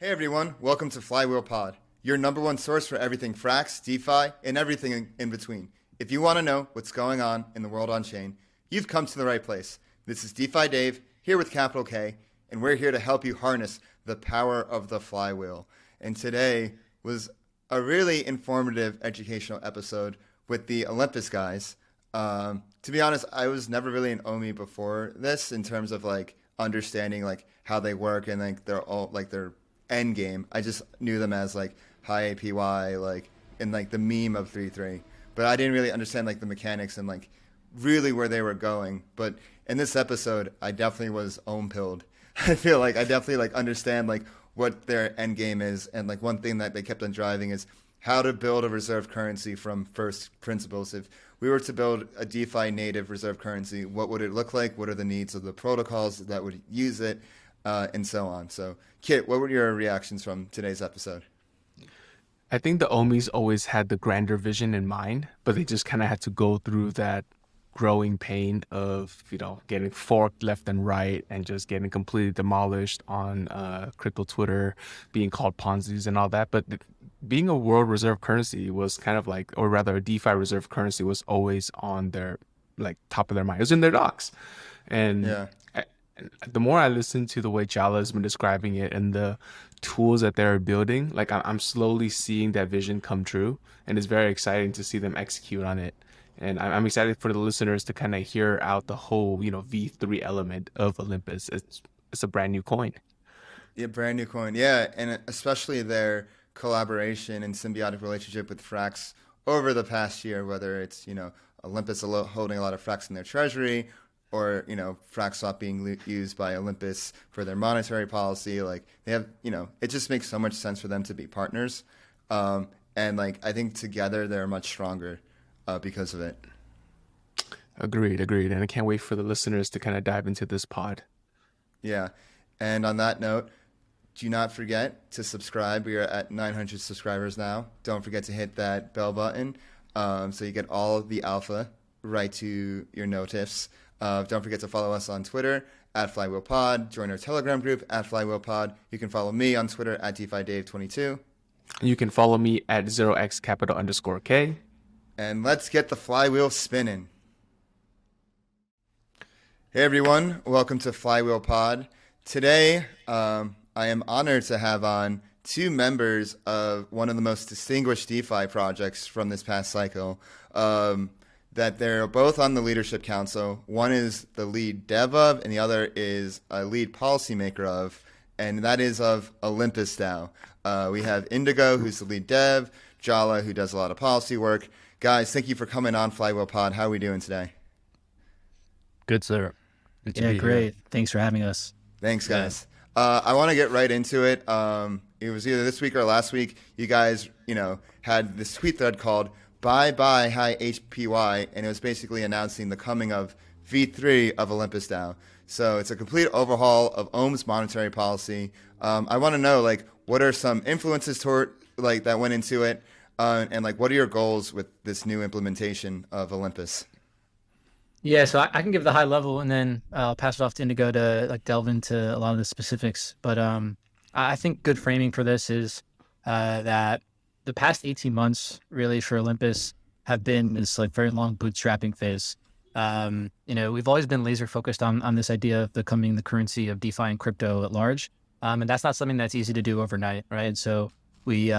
Hey everyone, welcome to Flywheelpod, your number one source for everything Frax, DeFi, and everything in between. If you want to know what's going on in the world on chain, you've come to the right place. This is DeFi Dave, here with capital K, and we're here to help you harness the power of the flywheel. And today was a really informative educational episode with the Olympus guys. To be honest, I was never really an OHMie before this in terms of like understanding like how they work and like their end game. I just knew them as like high APY, like in like the meme of 3-3, but I didn't really understand like the mechanics and like really where they were going. But in this episode, I definitely was ohm pilled. I feel like I definitely like understand like what their end game is, and like one thing that they kept on driving is how to build a reserve currency from first principles. If we were to build a DeFi native reserve currency, what would it look like? What are the needs of the protocols that would use it? And so on. So, Kiet, what were your reactions from today's episode? I think the Ohmies always had the grander vision in mind, but they just kind of had to go through that growing pain of, getting forked left and right and just getting completely demolished on crypto Twitter, being called Ponzi's and all that. But being a world reserve currency was kind of like, or rather a DeFi reserve currency was always on their, like, top of their mind. It was in their docs. And Yeah. The more I listen to the way Jala has been describing it and the tools that they're building, like I'm slowly seeing that vision come true, and it's very exciting to see them execute on it. And I'm excited for the listeners to kind of hear out the whole, V3 element of Olympus. It's a brand new coin. Yeah, brand new coin. Yeah, and especially their collaboration and symbiotic relationship with Frax over the past year, whether it's, Olympus holding a lot of Frax in their treasury, or, Frax swap being used by Olympus for their monetary policy. Like they have, it just makes so much sense for them to be partners. And like, I think together they're much stronger because of it. Agreed. And I can't wait for the listeners to kind of dive into this pod. Yeah. And on that note, do not forget to subscribe. We are at 900 subscribers now. Don't forget to hit that bell button so you get all of the alpha right to your notifs. Don't forget to follow us on Twitter at Flywheelpod. Join our Telegram group at Flywheelpod. You can follow me on Twitter at DeFi Dave 22. You can follow me at 0x_K. And let's get the flywheel spinning. Hey everyone, welcome to Flywheelpod. Today, I am honored to have on two members of one of the most distinguished DeFi projects from this past cycle. That they're both on the leadership council. One is the lead dev of, and the other is a lead policymaker of, and that is of Olympus Dao. We have Indigo, who's the lead dev, Jala, who does a lot of policy work. Guys, thank you for coming on Flywheelpod. How are we doing today? Good, sir. Good to be great. Here. Thanks for having us. Thanks, guys. Yeah. I want to get right into it. It was either this week or last week. You guys, had this tweet thread called Bye High HPY, and it was basically announcing the coming of V3 of Olympus Dao. So it's a complete overhaul of Ohm's monetary policy. I want to know, like, what are some influences that went into it, and like, what are your goals with this new implementation of Olympus? Yeah, so I can give the high level, and then I'll pass it off to Indigo to like delve into a lot of the specifics. But I think good framing for this is that the past 18 months really for Olympus have been this like very long bootstrapping phase. We've always been laser focused on this idea of becoming the currency of DeFi and crypto at large. And that's not something that's easy to do overnight, right? And so we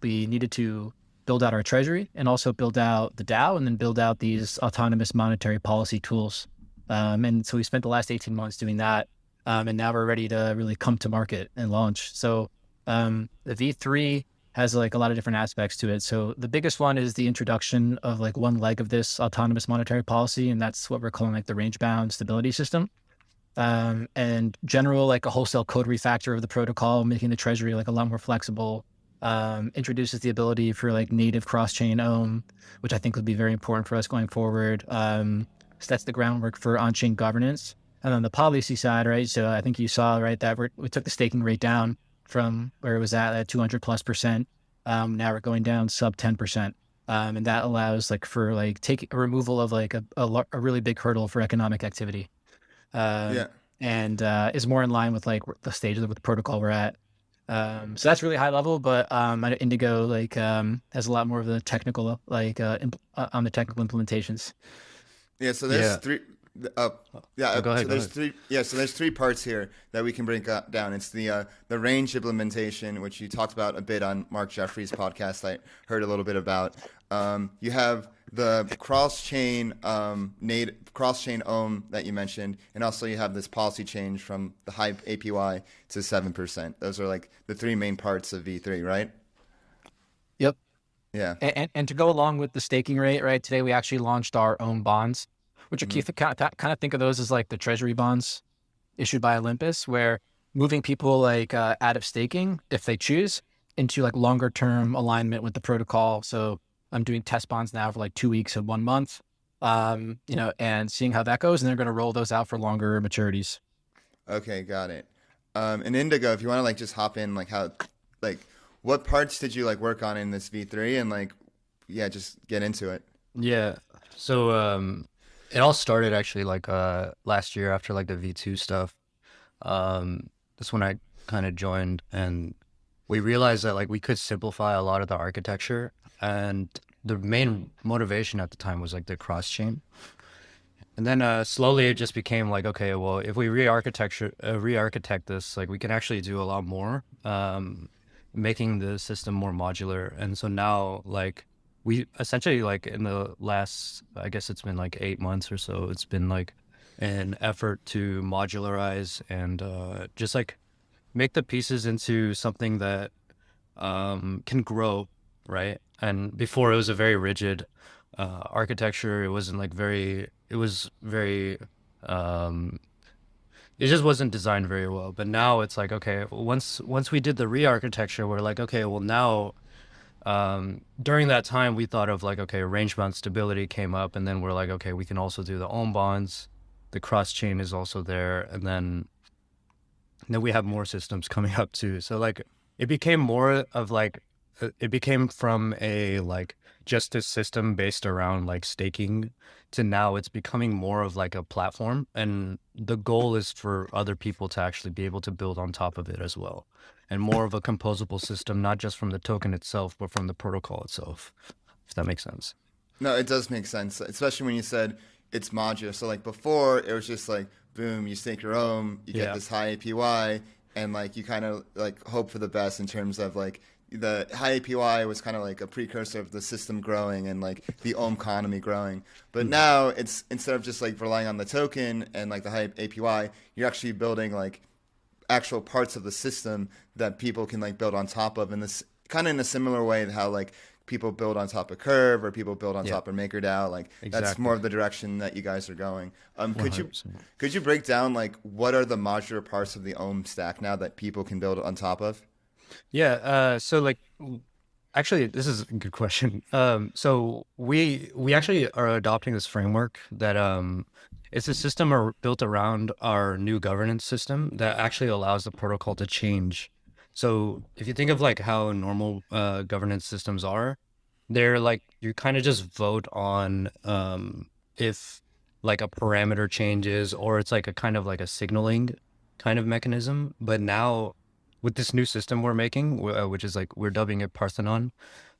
needed to build out our treasury and also build out the DAO and then build out these autonomous monetary policy tools. And so we spent the last 18 months doing that. And now we're ready to really come to market and launch. So the V3 has like a lot of different aspects to it. So the biggest one is the introduction of like one leg of this autonomous monetary policy, and that's what we're calling like the range bound stability system. And general like a wholesale code refactor of the protocol, making the treasury like a lot more flexible. Introduces the ability for like native cross-chain Ohm, which I think would be very important for us going forward. Sets the groundwork for on-chain governance. And on the policy side, right? So I think you saw, right, that we took the staking rate down from where it was at 200+%. Now we're going down sub 10%. And that allows like for like take a removal of like a really big hurdle for economic activity. And is more in line with like the stage of the protocol we're at. So that's really high level, but I know Indigo has a lot more of the technical on the technical implementations. Yeah, so there's Yeah. three. Go ahead. So there's three. Yeah, so there's three parts here that we can break down. It's the range implementation, which you talked about a bit on Mark Jeffrey's podcast. I heard a little bit about. You have the cross-chain Ohm that you mentioned, and also you have this policy change from the high APY to 7%. Those are like the three main parts of V3, right? Yep. Yeah. And to go along with the staking rate, right? Today we actually launched our own bonds, which are kind of think of those as like the treasury bonds issued by Olympus, where moving people out of staking, if they choose, into like longer term alignment with the protocol. So I'm doing test bonds now for like 2 weeks and 1 month, and seeing how that goes. And they're going to roll those out for longer maturities. Okay, got it. And Indigo, if you want to like just hop in, what parts did you like work on in this V3, and just get into it. Yeah. So it all started actually last year after like the V2 stuff. That's when I kind of joined, and we realized that like we could simplify a lot of the architecture, and the main motivation at the time was like the cross chain. And then slowly it just became like, okay, well, if we re-architect this, like we can actually do a lot more, making the system more modular. And so now like we essentially like in the last, I guess it's been like 8 months or so, it's been like an effort to modularize and just like make the pieces into something that can grow, right? And before it was a very rigid architecture. It wasn't like very, it was very, it just wasn't designed very well. But now it's like, okay, once we did the re-architecture, we're like, okay, well now, during that time we thought of like, okay, range bound stability came up, and then we're like, okay, we can also do the ohm bonds, the cross chain is also there, and then we have more systems coming up too. So like it became more of like, it became from a like just a system based around like staking to now it's becoming more of like a platform, and the goal is for other people to actually be able to build on top of it as well, and more of a composable system, not just from the token itself but from the protocol itself, if that makes sense. No, it does make sense, especially when you said it's modular. So like before, it was just like, boom, you stake your own, you get this high APY, and like you kind of like hope for the best in terms of like the high APY was kind of like a precursor of the system growing and like the ohm economy growing. But now it's, instead of just like relying on the token and like the high APY, you're actually building like actual parts of the system that people can like build on top of, in this kind of in a similar way to how like people build on top of Curve or people build on top of MakerDAO. Like that's more of the direction that you guys are going. Could you break down like what are the modular parts of the Ohm stack now that people can build on top of? Yeah. So like, actually, this is a good question. So we actually are adopting this framework that it's a system built around our new governance system that actually allows the protocol to change. So if you think of like how normal governance systems are, they're like, you kind of just vote on if like a parameter changes, or it's like a kind of like a signaling kind of mechanism. But now with this new system we're making, which is like, we're dubbing it Parthenon,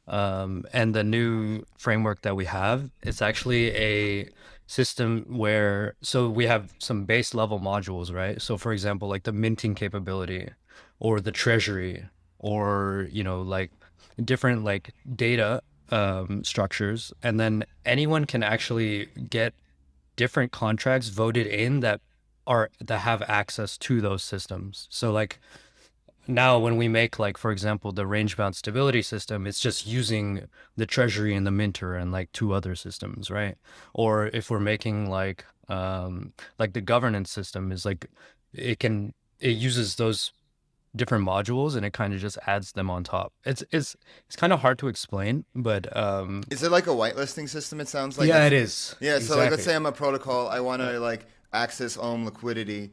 and the new framework that we have, it's actually a system where, so we have some base level modules, right? So for example, like the minting capability or the treasury, or, you know, like different like data structures. And then anyone can actually get different contracts voted in that have access to those systems. So like, now when we make like, for example, the range bound stability system, it's just using the treasury and the minter and like 2 other systems, right? Or if we're making like the governance system is like, it uses those different modules and it kind of just adds them on top. It's kind of hard to explain, but is it like a whitelisting system? It sounds like. Yeah, it is. Yeah. Exactly. So like, let's say I'm a protocol, I want to like access Ohm liquidity.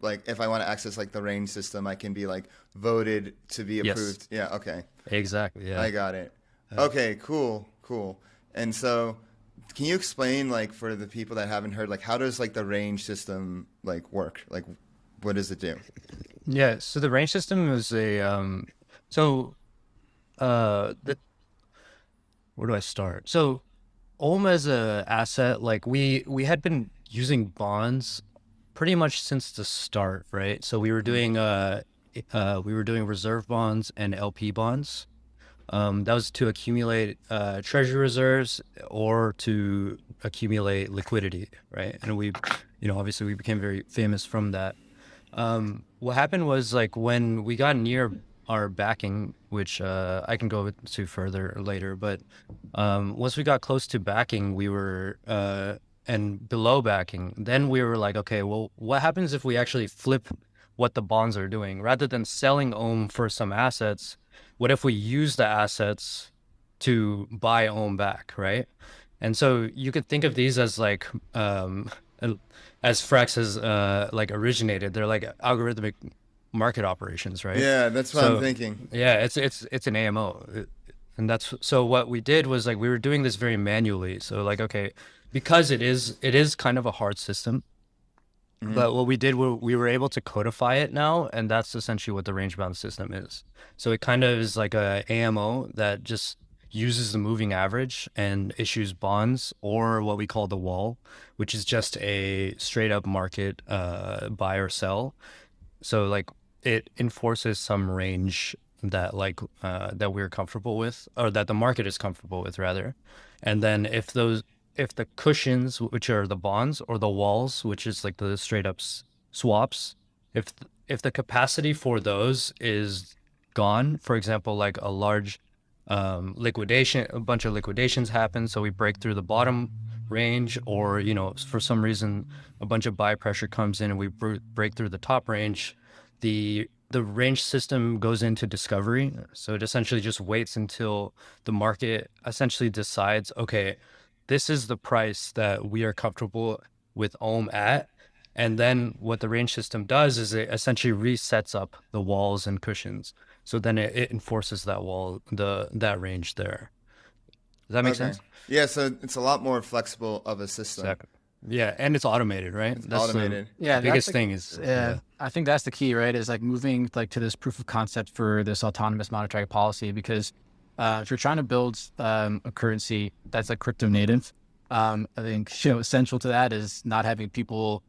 Like if I want to access like the range system, I can be like voted to be approved. Yes. Yeah. Okay. Exactly. Yeah. I got it. Okay. Cool. And so, can you explain like for the people that haven't heard, like how does like the range system like work? Like, what does it do? Yeah, so the range system is where do I start? So Ohm as a asset, like we had been using bonds pretty much since the start, right? So we were doing reserve bonds and LP bonds. That was to accumulate treasury reserves or to accumulate liquidity, right? And obviously we became very famous from that. What happened was like when we got near our backing, which I can go to further later, but once we got close to backing, we were and below backing, then we were like, okay, well, what happens if we actually flip what the bonds are doing rather than selling Ohm for some assets? What if we use the assets to buy Ohm back, right? And so you could think of these as like as Frax has like originated, they're like algorithmic market operations, right? Yeah, that's what I'm thinking. Yeah, it's an AMO. And that's so what we did was like we were doing this very manually. So like, okay, because it is kind of a hard system. But what we did, we were able to codify it now, and that's essentially what the range-bound system is. So it kind of is like a AMO that just uses the moving average and issues bonds, or what we call the wall, which is just a straight-up market buy or sell. So like it enforces some range that that we're comfortable with, or that the market is comfortable with, rather. And then if the cushions, which are the bonds, or the walls, which is like the straight up swaps, if the capacity for those is gone, for example, like a large liquidation, a bunch of liquidations happen, so we break through the bottom range, or for some reason a bunch of buy pressure comes in and we break through the top range, the range system goes into discovery. So it essentially just waits until the market essentially decides, okay, this is the price that we are comfortable with Ohm at. And then what the range system does is it essentially resets up the walls and cushions. So then it enforces that that range there. Does that make sense? Yeah, so it's a lot more flexible of a system. Exactly. Yeah, and it's automated, right? That's automated. Yeah, the biggest thing is I think that's the key, right? Is like moving like to this proof of concept for this autonomous monetary policy, because if you're trying to build a currency that's like crypto native, I think essential to that is not having people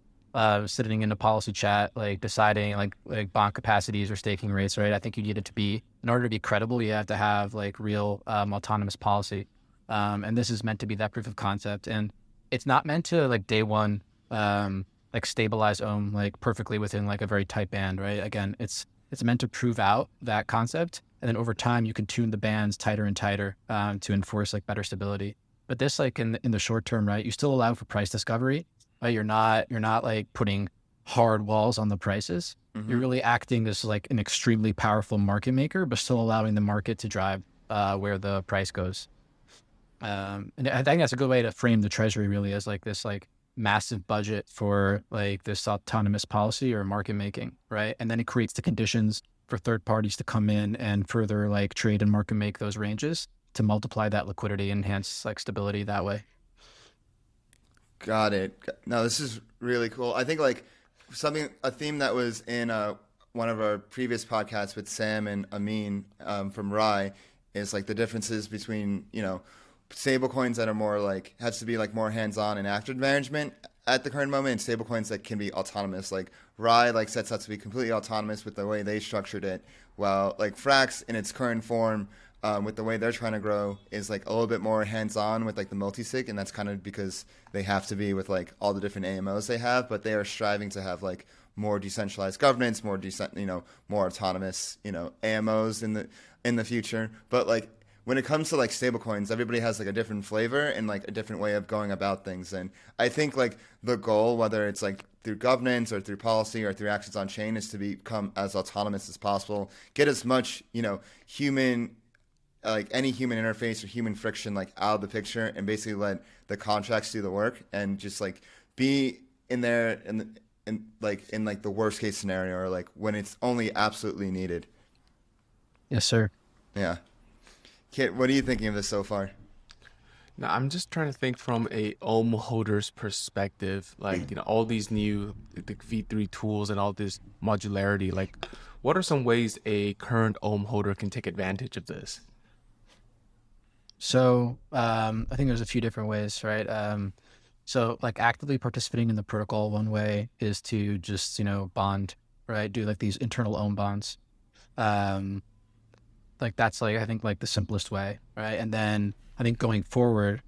sitting in a policy chat like deciding like bond capacities or staking rates, right? I think you need it to be, in order to be credible, you have to have like real autonomous policy, and this is meant to be that proof of concept, and it's not meant to like day one like stabilize Ohm like perfectly within like a very tight band, right? Again, it's meant to prove out that concept, and then over time you can tune the bands tighter and tighter to enforce like better stability. But this, like in the short term, right, you still allow for price discovery, right? You're not like putting hard walls on the prices. You're really acting as like an extremely powerful market maker, but still allowing the market to drive where the price goes. And I think that's a good way to frame the treasury, really, as like this like massive budget for like this autonomous policy or market making, right? And then it creates the conditions for third parties to come in and further like trade and market make those ranges to multiply that liquidity, enhance like stability that way. Got it. No, this is really cool. I think like a theme that was in one of our previous podcasts with Sam and Amin from Rai is like the differences between, stablecoins that are more like, has to be like more hands-on and active management at the current moment, and stablecoins that can be autonomous. Like Rai like sets out to be completely autonomous with the way they structured it, while like Frax in its current form, with the way they're trying to grow, is like a little bit more hands-on with like the multi-sig, and that's kind of because they have to be with like all the different AMOs they have, but they are striving to have like more decentralized governance, more more autonomous, AMOs in the future. But like when it comes to like stablecoins, everybody has like a different flavor and like a different way of going about things. And I think like the goal, whether it's like through governance or through policy or through actions on chain, is to become as autonomous as possible, get as much, human, like any human interface or human friction like out of the picture, and basically let the contracts do the work, and just like be in there in the worst case scenario, or like when it's only absolutely needed. Yes, sir. Yeah. Kiet, what are you thinking of this so far? Now, I'm just trying to think from a Ohm holder's perspective, like, all these new the V3 tools and all this modularity, like, what are some ways a current Ohm holder can take advantage of this? So I think there's a few different ways, right? So like actively participating in the protocol, one way is to just, bond, right? Do like these internal Ohm bonds. Um, like that's like, I think like the simplest way, right? And then I think going forward,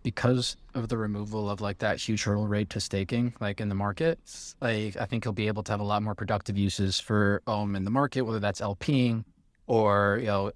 because of the removal of like that huge hurdle rate to staking, like in the market, like I think you'll be able to have a lot more productive uses for Ohm in the market, whether that's LPing or,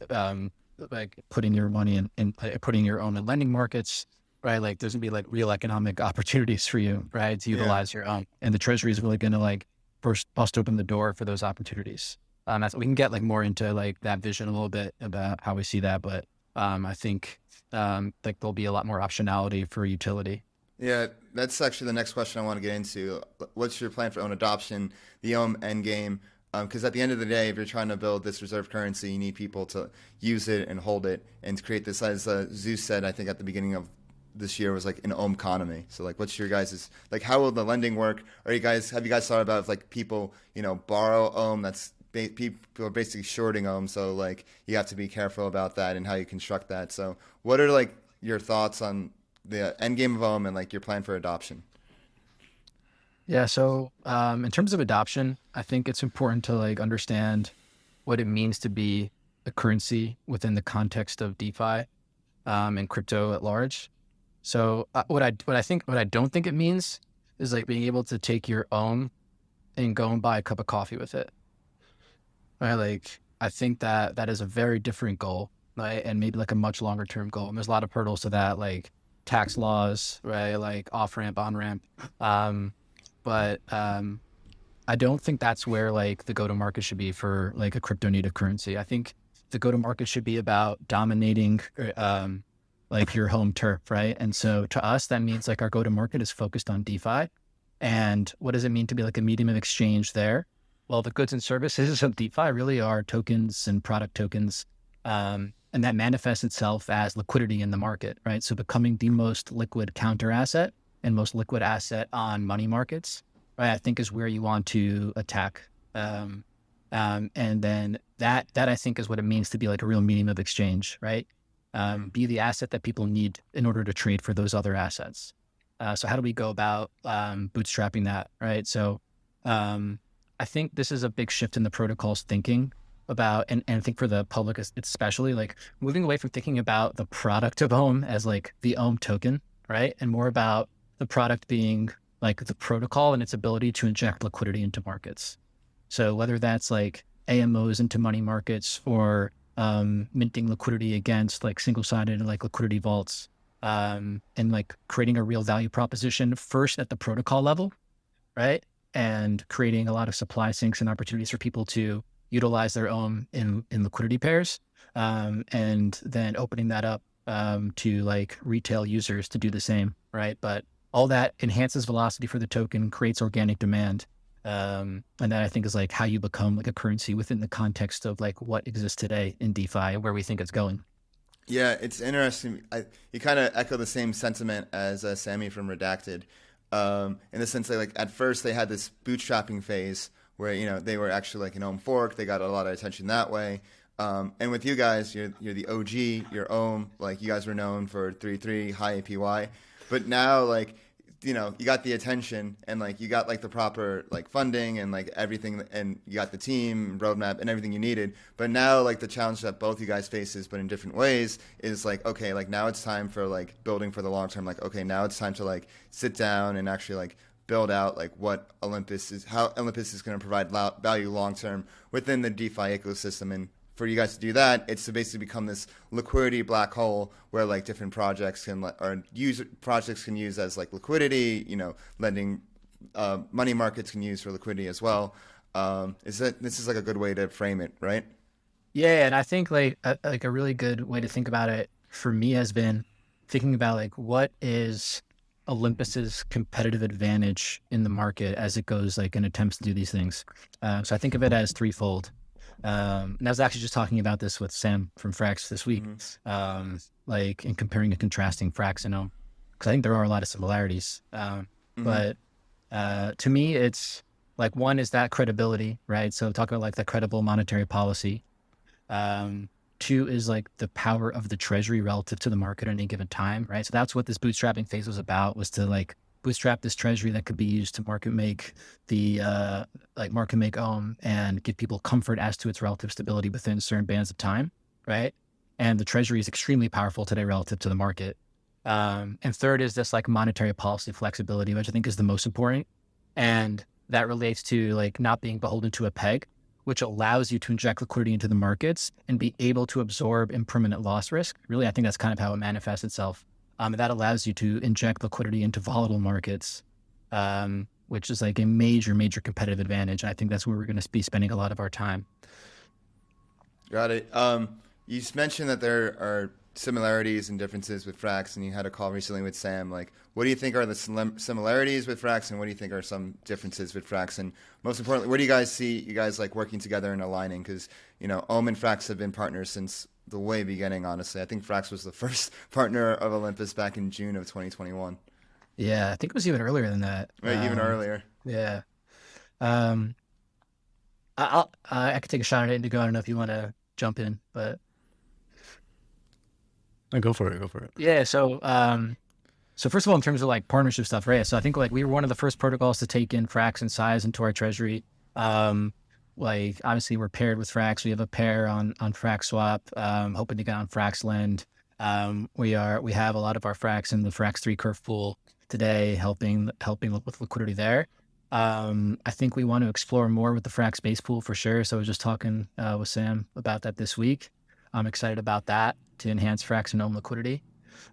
like putting your money in putting your own in lending markets, right? Like there's gonna be like real economic opportunities for you, right? To Yeah. utilize your own, and the treasury is really gonna like first bust open the door for those opportunities. That's, we can get like more into like that vision a little bit about how we see that, but I think like there'll be a lot more optionality for utility. Yeah, that's actually the next question I want to get into. What's your plan for own adoption, the Ohm endgame? Because at the end of the day, if you're trying to build this reserve currency, you need people to use it and hold it and to create this, as Zeus said, I think at the beginning of this year, was like an Ohm economy. So like, what's your guys' like, how will the lending work? Have you guys thought about if, like people, borrow Ohm? That's people are basically shorting Ohm. So like, you have to be careful about that and how you construct that. So what are like your thoughts on the end game of Ohm and like your plan for adoption? Yeah. So in terms of adoption, I think it's important to like understand what it means to be a currency within the context of DeFi and crypto at large. So what I don't think it means is like being able to take your own and go and buy a cup of coffee with it. Right? Like I think that is a very different goal, right? And maybe like a much longer term goal. And there's a lot of hurdles to that, like tax laws, right? Like off ramp, on ramp. But I don't think that's where like the go to market should be for like a crypto native currency. I think the go to market should be about dominating like your home turf, right? And so to us, that means like our go to market is focused on DeFi. And what does it mean to be like a medium of exchange there? Well, the goods and services of DeFi really are tokens and product tokens. And that manifests itself as liquidity in the market, right? So becoming the most liquid counter asset and most liquid asset on money markets, right? I think is where you want to attack. And then that I think is what it means to be like a real medium of exchange, right? Be the asset that people need in order to trade for those other assets. So how do we go about bootstrapping that, right? So I think this is a big shift in the protocol's thinking about, and I think for the public especially, like moving away from thinking about the product of Ohm as like the Ohm token, right? And more about the product being like the protocol and its ability to inject liquidity into markets. So whether that's like AMOs into money markets or minting liquidity against like single-sided like liquidity vaults, and like creating a real value proposition first at the protocol level, right? And creating a lot of supply sinks and opportunities for people to utilize their own in liquidity pairs, and then opening that up to like retail users to do the same, right? But all that enhances velocity for the token, creates organic demand. And that I think is like how you become like a currency within the context of like what exists today in DeFi and where we think it's going. Yeah, it's interesting. You kind of echo the same sentiment as Sammy from Redacted, in the sense that like at first they had this bootstrapping phase where they were actually like an Ohm fork. They got a lot of attention that way. And with you guys, you're the OG, you're Ohm. Like you guys were known for 3.3 high APY, but now like you got the attention and like you got like the proper like funding and like everything, and you got the team roadmap and everything you needed. But now like the challenge that both you guys faces, but in different ways, is like, okay, like now it's time for like building for the long term. Like, okay, now it's time to like sit down and actually like build out like what Olympus is, how Olympus is going to provide value long term within the DeFi ecosystem. And for you guys to do that, it's to basically become this liquidity black hole where like different projects can use as like liquidity, lending, money markets can use for liquidity as well. This is like a good way to frame it, right? Yeah, and I think like a really good way to think about it for me has been thinking about like what is Olympus's competitive advantage in the market as it goes like and attempts to do these things. So I think of it as threefold. And I was actually just talking about this with Sam from Frax this week, like in comparing and contrasting Frax and Ohm, because I think there are a lot of similarities. But to me, it's like, one is that credibility, right? So talk about like the credible monetary policy. Two is like the power of the treasury relative to the market at any given time, right? So that's what this bootstrapping phase was about, was to like bootstrap this treasury that could be used to market make the market make Ohm and give people comfort as to its relative stability within certain bands of time, right? And the treasury is extremely powerful today relative to the market. And third is this like monetary policy flexibility, which I think is the most important. And that relates to like not being beholden to a peg, which allows you to inject liquidity into the markets and be able to absorb impermanent loss risk. Really, I think that's kind of how it manifests itself. And that allows you to inject liquidity into volatile markets, which is like a major, major competitive advantage. And I think that's where we're going to be spending a lot of our time. Got it. You mentioned that there are similarities and differences with Frax, and you had a call recently with Sam. Like, what do you think are the similarities with Frax, and what do you think are some differences with Frax? And most importantly, where do you guys see you guys like working together and aligning? Because, you know, Ohm and Frax have been partners since the way beginning, honestly. I think Frax was the first partner of Olympus back in June of 2021. Yeah, I think it was even earlier than that. Right, even earlier. Yeah. I could take a shot at Indigo. I don't know if you want to jump in, but Go for it. yeah. So first of all, in terms of like partnership stuff, right? So I think like we were one of the first protocols to take in Frax and Size into our treasury. Like obviously we're paired with Frax. We have a pair on Frax Swap, hoping to get on Frax Lend. We have a lot of our Frax in the Frax 3 curve pool today, helping with liquidity there. I think we want to explore more with the Frax base pool for sure. So I was just talking with Sam about that this week. I'm excited about that to enhance Frax and Ohm liquidity,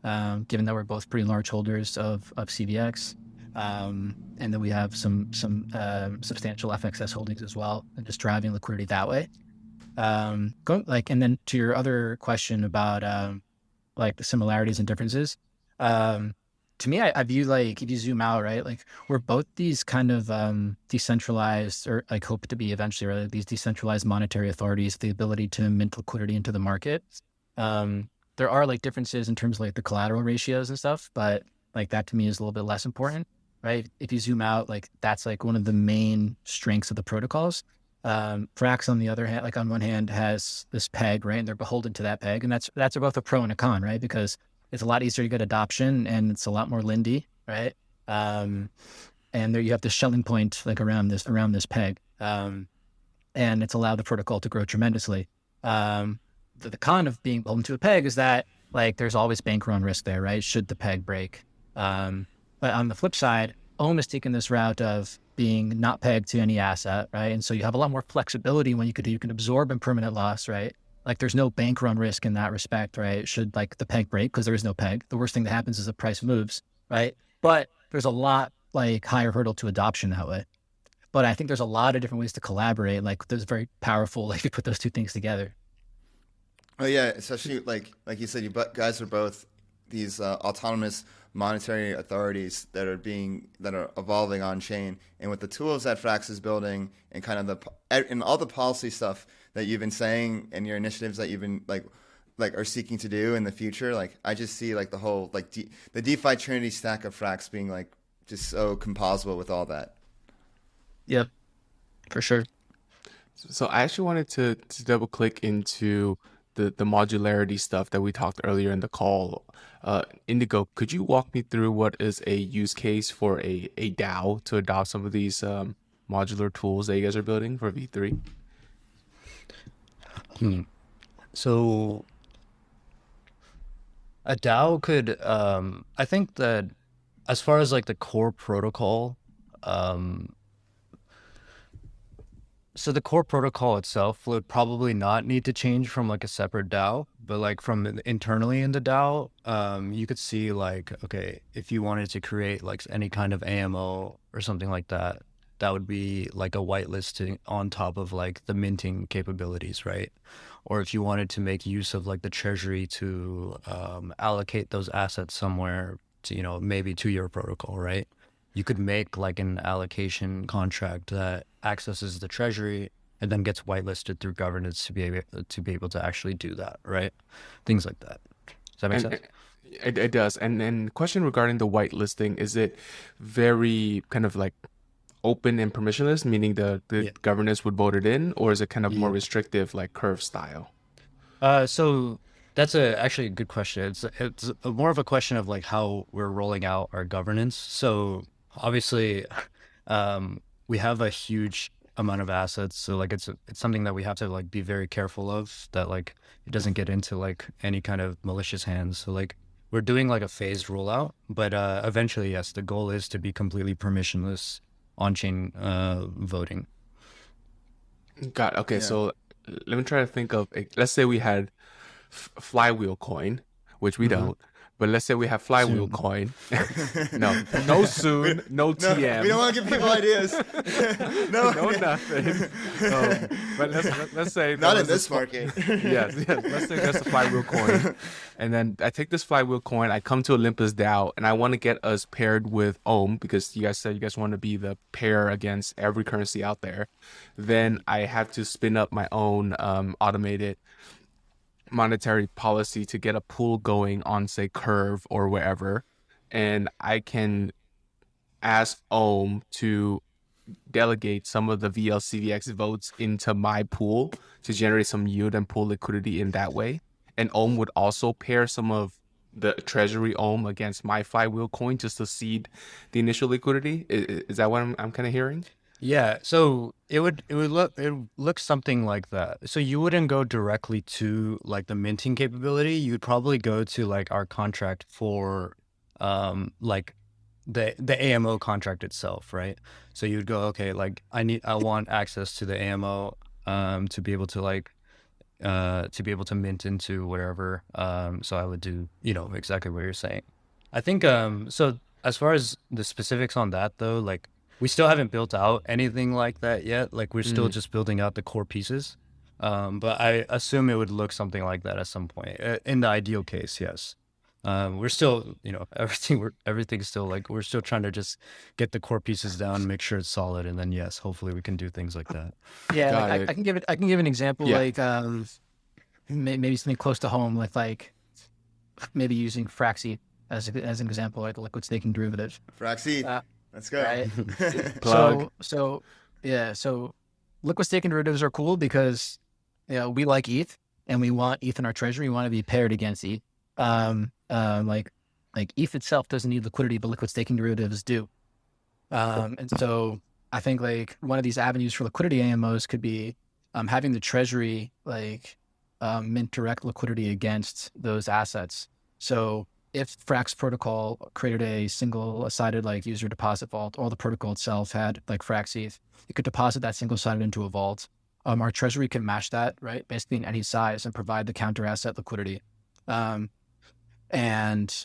given that we're both pretty large holders of CVX, and then we have some substantial FXS holdings as well, and just driving liquidity that way. And then to your other question about like the similarities and differences, to me, I view like, if you zoom out, right, like we're both these kind of decentralized, or like hope to be eventually, right, these decentralized monetary authorities, the ability to mint liquidity into the market. There are like differences in terms of like the collateral ratios and stuff, but like that to me is a little bit less important, right? If you zoom out, like that's like one of the main strengths of the protocols. Frax on the other hand, like on one hand has this peg, right? And they're beholden to that peg. And that's both a pro and a con, right? Because it's a lot easier to get adoption and it's a lot more lindy, right? And there you have the shelling point like around this peg. And it's allowed the protocol to grow tremendously. The con of being beholden to a peg is that like there's always bank run risk there, right? Should the peg break. But on the flip side, Ohm has taken this route of being not pegged to any asset, right? And so you have a lot more flexibility when you can absorb impermanent loss, right? Like there's no bank run risk in that respect, right? Should like the peg break, because there is no peg. The worst thing that happens is the price moves, right? But there's a lot like higher hurdle to adoption that way. But I think there's a lot of different ways to collaborate. Like there's very powerful, like you put those two things together. Oh yeah, especially like you said, guys are both these autonomous monetary authorities that are evolving on chain, and with the tools that Frax is building, and kind of and all the policy stuff that you've been saying, and your initiatives that you've been like are seeking to do in the future. Like I just see like the whole like the DeFi Trinity stack of Frax being like just so composable with all that. Yep, for sure. So I actually wanted to double click into the modularity stuff that we talked earlier in the call. Indigo, could you walk me through what is a use case for a DAO to adopt some of these modular tools that you guys are building for V3? So a DAO could, I think that as far as like the core protocol, so the core protocol itself would probably not need to change from like a separate DAO, but like from internally in the DAO, you could see like, okay, if you wanted to create like any kind of AMO or something like that, that would be like a whitelisting on top of like the minting capabilities, right? Or if you wanted to make use of like the treasury to allocate those assets somewhere to, you know, maybe to your protocol, right? You could make like an allocation contract that accesses the treasury and then gets whitelisted through governance to be able to actually do that, right? Things like that. Does that make sense? It does. And then question regarding the whitelisting, is it very kind of like open and permissionless, meaning the governance would vote it in, or is it kind of more restrictive, like curve style? So that's actually a good question. It's more of a question of like how we're rolling out our governance. So obviously, we have a huge amount of assets, so like it's something that we have to like be very careful of, that like it doesn't get into like any kind of malicious hands. So like we're doing like a phased rollout, but eventually, yes, the goal is to be completely permissionless on-chain voting. Got it. Okay, so let me try to think of, let's say we had Flywheel coin, which we don't, but let's say we have Flywheel coin. no soon, no TM. We don't want to give people ideas. no nothing. But let's say not in this market. Yes. Let's say that's a Flywheel coin, and then I take this Flywheel coin. I come to Olympus DAO, and I want to get us paired with Ohm, because you guys said you guys want to be the pair against every currency out there. Then I have to spin up my own automated monetary policy to get a pool going on, say, Curve or wherever, and I can ask Ohm to delegate some of the VLCVX votes into my pool to generate some yield and pool liquidity in that way. And Ohm would also pair some of the treasury Ohm against my Flywheel coin just to seed the initial liquidity. Is that what I'm kind of hearing? Yeah, so it would look something like that. So you wouldn't go directly to like the minting capability. You'd probably go to like our contract for like the AMO contract itself, right? So you'd go, okay, like I want access to the AMO to be able to like to mint into whatever. So I would do, exactly what you're saying. I think so as far as the specifics on that though, like we still haven't built out anything like that yet. Like we're still just building out the core pieces. But I assume it would look something like that at some point. In the ideal case, yes. We're still, everything's still like, we're still trying to just get the core pieces down, make sure it's solid. And then yes, hopefully we can do things like that. Yeah, like I can give an example, like maybe something close to home, like maybe using Fraxy as an example, like the liquid staking derivative. Fraxy. Let's go. Right. Plug. So liquid staking derivatives are cool because we like ETH and we want ETH in our treasury. We want to be paired against ETH. Like ETH itself doesn't need liquidity, but liquid staking derivatives do. And so I think like one of these avenues for liquidity AMOs could be having the treasury like mint direct liquidity against those assets. So if Frax protocol created a single-sided like user deposit vault, or the protocol itself had like Frax ETH, it could deposit that single-sided into a vault. Our treasury can match that, right? Basically in any size, and provide the counter asset liquidity. And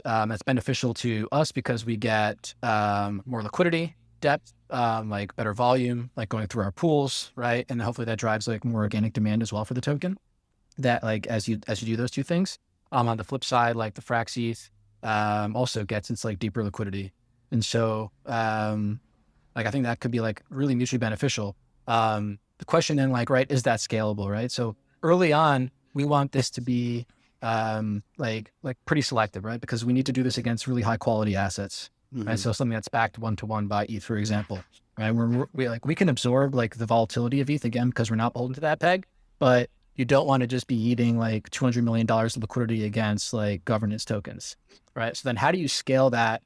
that's beneficial to us because we get more liquidity, depth, like better volume, like going through our pools, right? And hopefully that drives like more organic demand as well for the token. That like as you do those two things. On the flip side, like the Frax ETH also gets its like deeper liquidity. And so like I think that could be like really mutually beneficial. The question then like, right, is that scalable, right? So early on, we want this to be like pretty selective, right? Because we need to do this against really high quality assets, right? So something that's backed 1-to-1 by ETH, for example, right? We can absorb like the volatility of ETH again, because we're not beholden to that peg, but you don't want to just be eating like $200 million of liquidity against like governance tokens, right? So then how do you scale that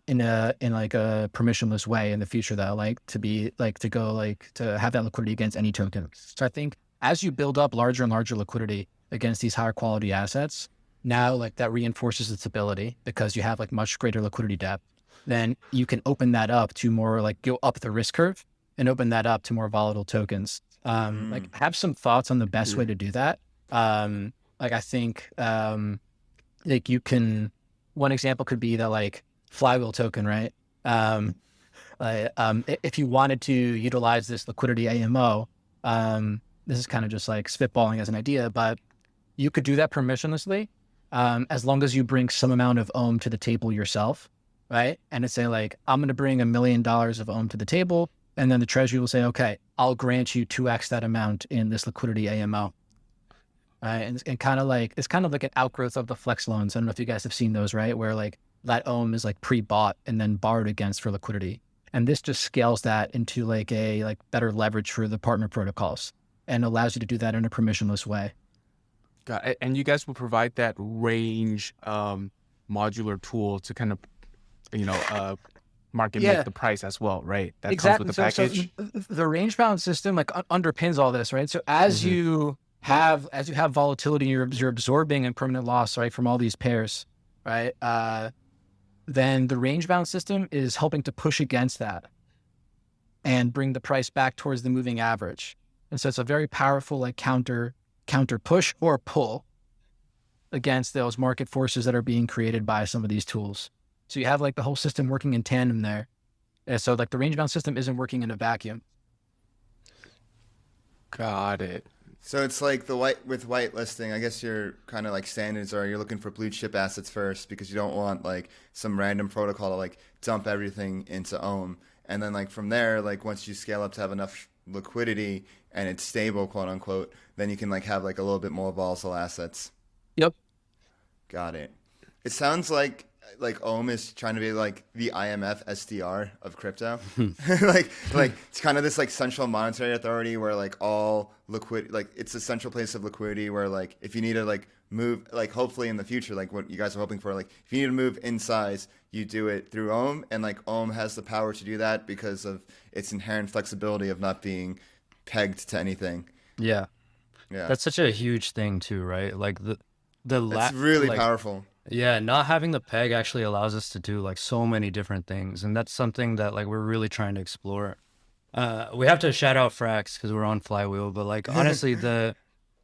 in like a permissionless way in the future though, like to have that liquidity against any token? So I think as you build up larger and larger liquidity against these higher quality assets, now like that reinforces its ability because you have like much greater liquidity depth. Then you can open that up to more like go up the risk curve and open that up to more volatile tokens. Like have some thoughts on the best way to do that. Like I think like you can, one example could be the like Flywheel token, right? If you wanted to utilize this liquidity AMO, this is kind of just like spitballing as an idea, but you could do that permissionlessly as long as you bring some amount of Ohm to the table yourself, right? And it's say like, I'm going to bring $1 million of Ohm to the table. And then the treasury will say, okay, I'll grant you 2x that amount in this liquidity AMO. And kind of like, it's kind of like an outgrowth of the flex loans. I don't know if you guys have seen those, right? Where like that Ohm is like pre-bought and then borrowed against for liquidity. And this just scales that into like a like better leverage for the partner protocols and allows you to do that in a permissionless way. Got it. And you guys will provide that range modular tool to kind of, market make the price as well, right? That exactly. comes with the package. So the range bound system like underpins all this, right? So as you have volatility, you're absorbing impermanent loss, right, from all these pairs, right? Then the range bound system is helping to push against that and bring the price back towards the moving average. And so it's a very powerful like counter push or pull against those market forces that are being created by some of these tools. So you have like the whole system working in tandem there. And so like the range bound system isn't working in a vacuum. Got it. So it's like with whitelisting, I guess your kind of like standards are you're looking for blue chip assets first because you don't want like some random protocol to like dump everything into Ohm. And then like from there, like once you scale up to have enough liquidity and it's stable, quote unquote, then you can like have like a little bit more volatile assets. Yep. Got it. It sounds like Ohm is trying to be like the IMF SDR of crypto. like it's kind of this like central monetary authority where like all like it's a central place of liquidity where like if you need to like move, like hopefully in the future, like what you guys are hoping for, like if you need to move in size, you do it through Ohm, and like Ohm has the power to do that because of its inherent flexibility of not being pegged to anything. Yeah. Yeah. That's such a huge thing too, right? Like That's really like, powerful. Yeah, not having the peg actually allows us to do like so many different things, and that's something that like we're really trying to explore. We have to shout out Frax because we're on Flywheel, but like honestly, the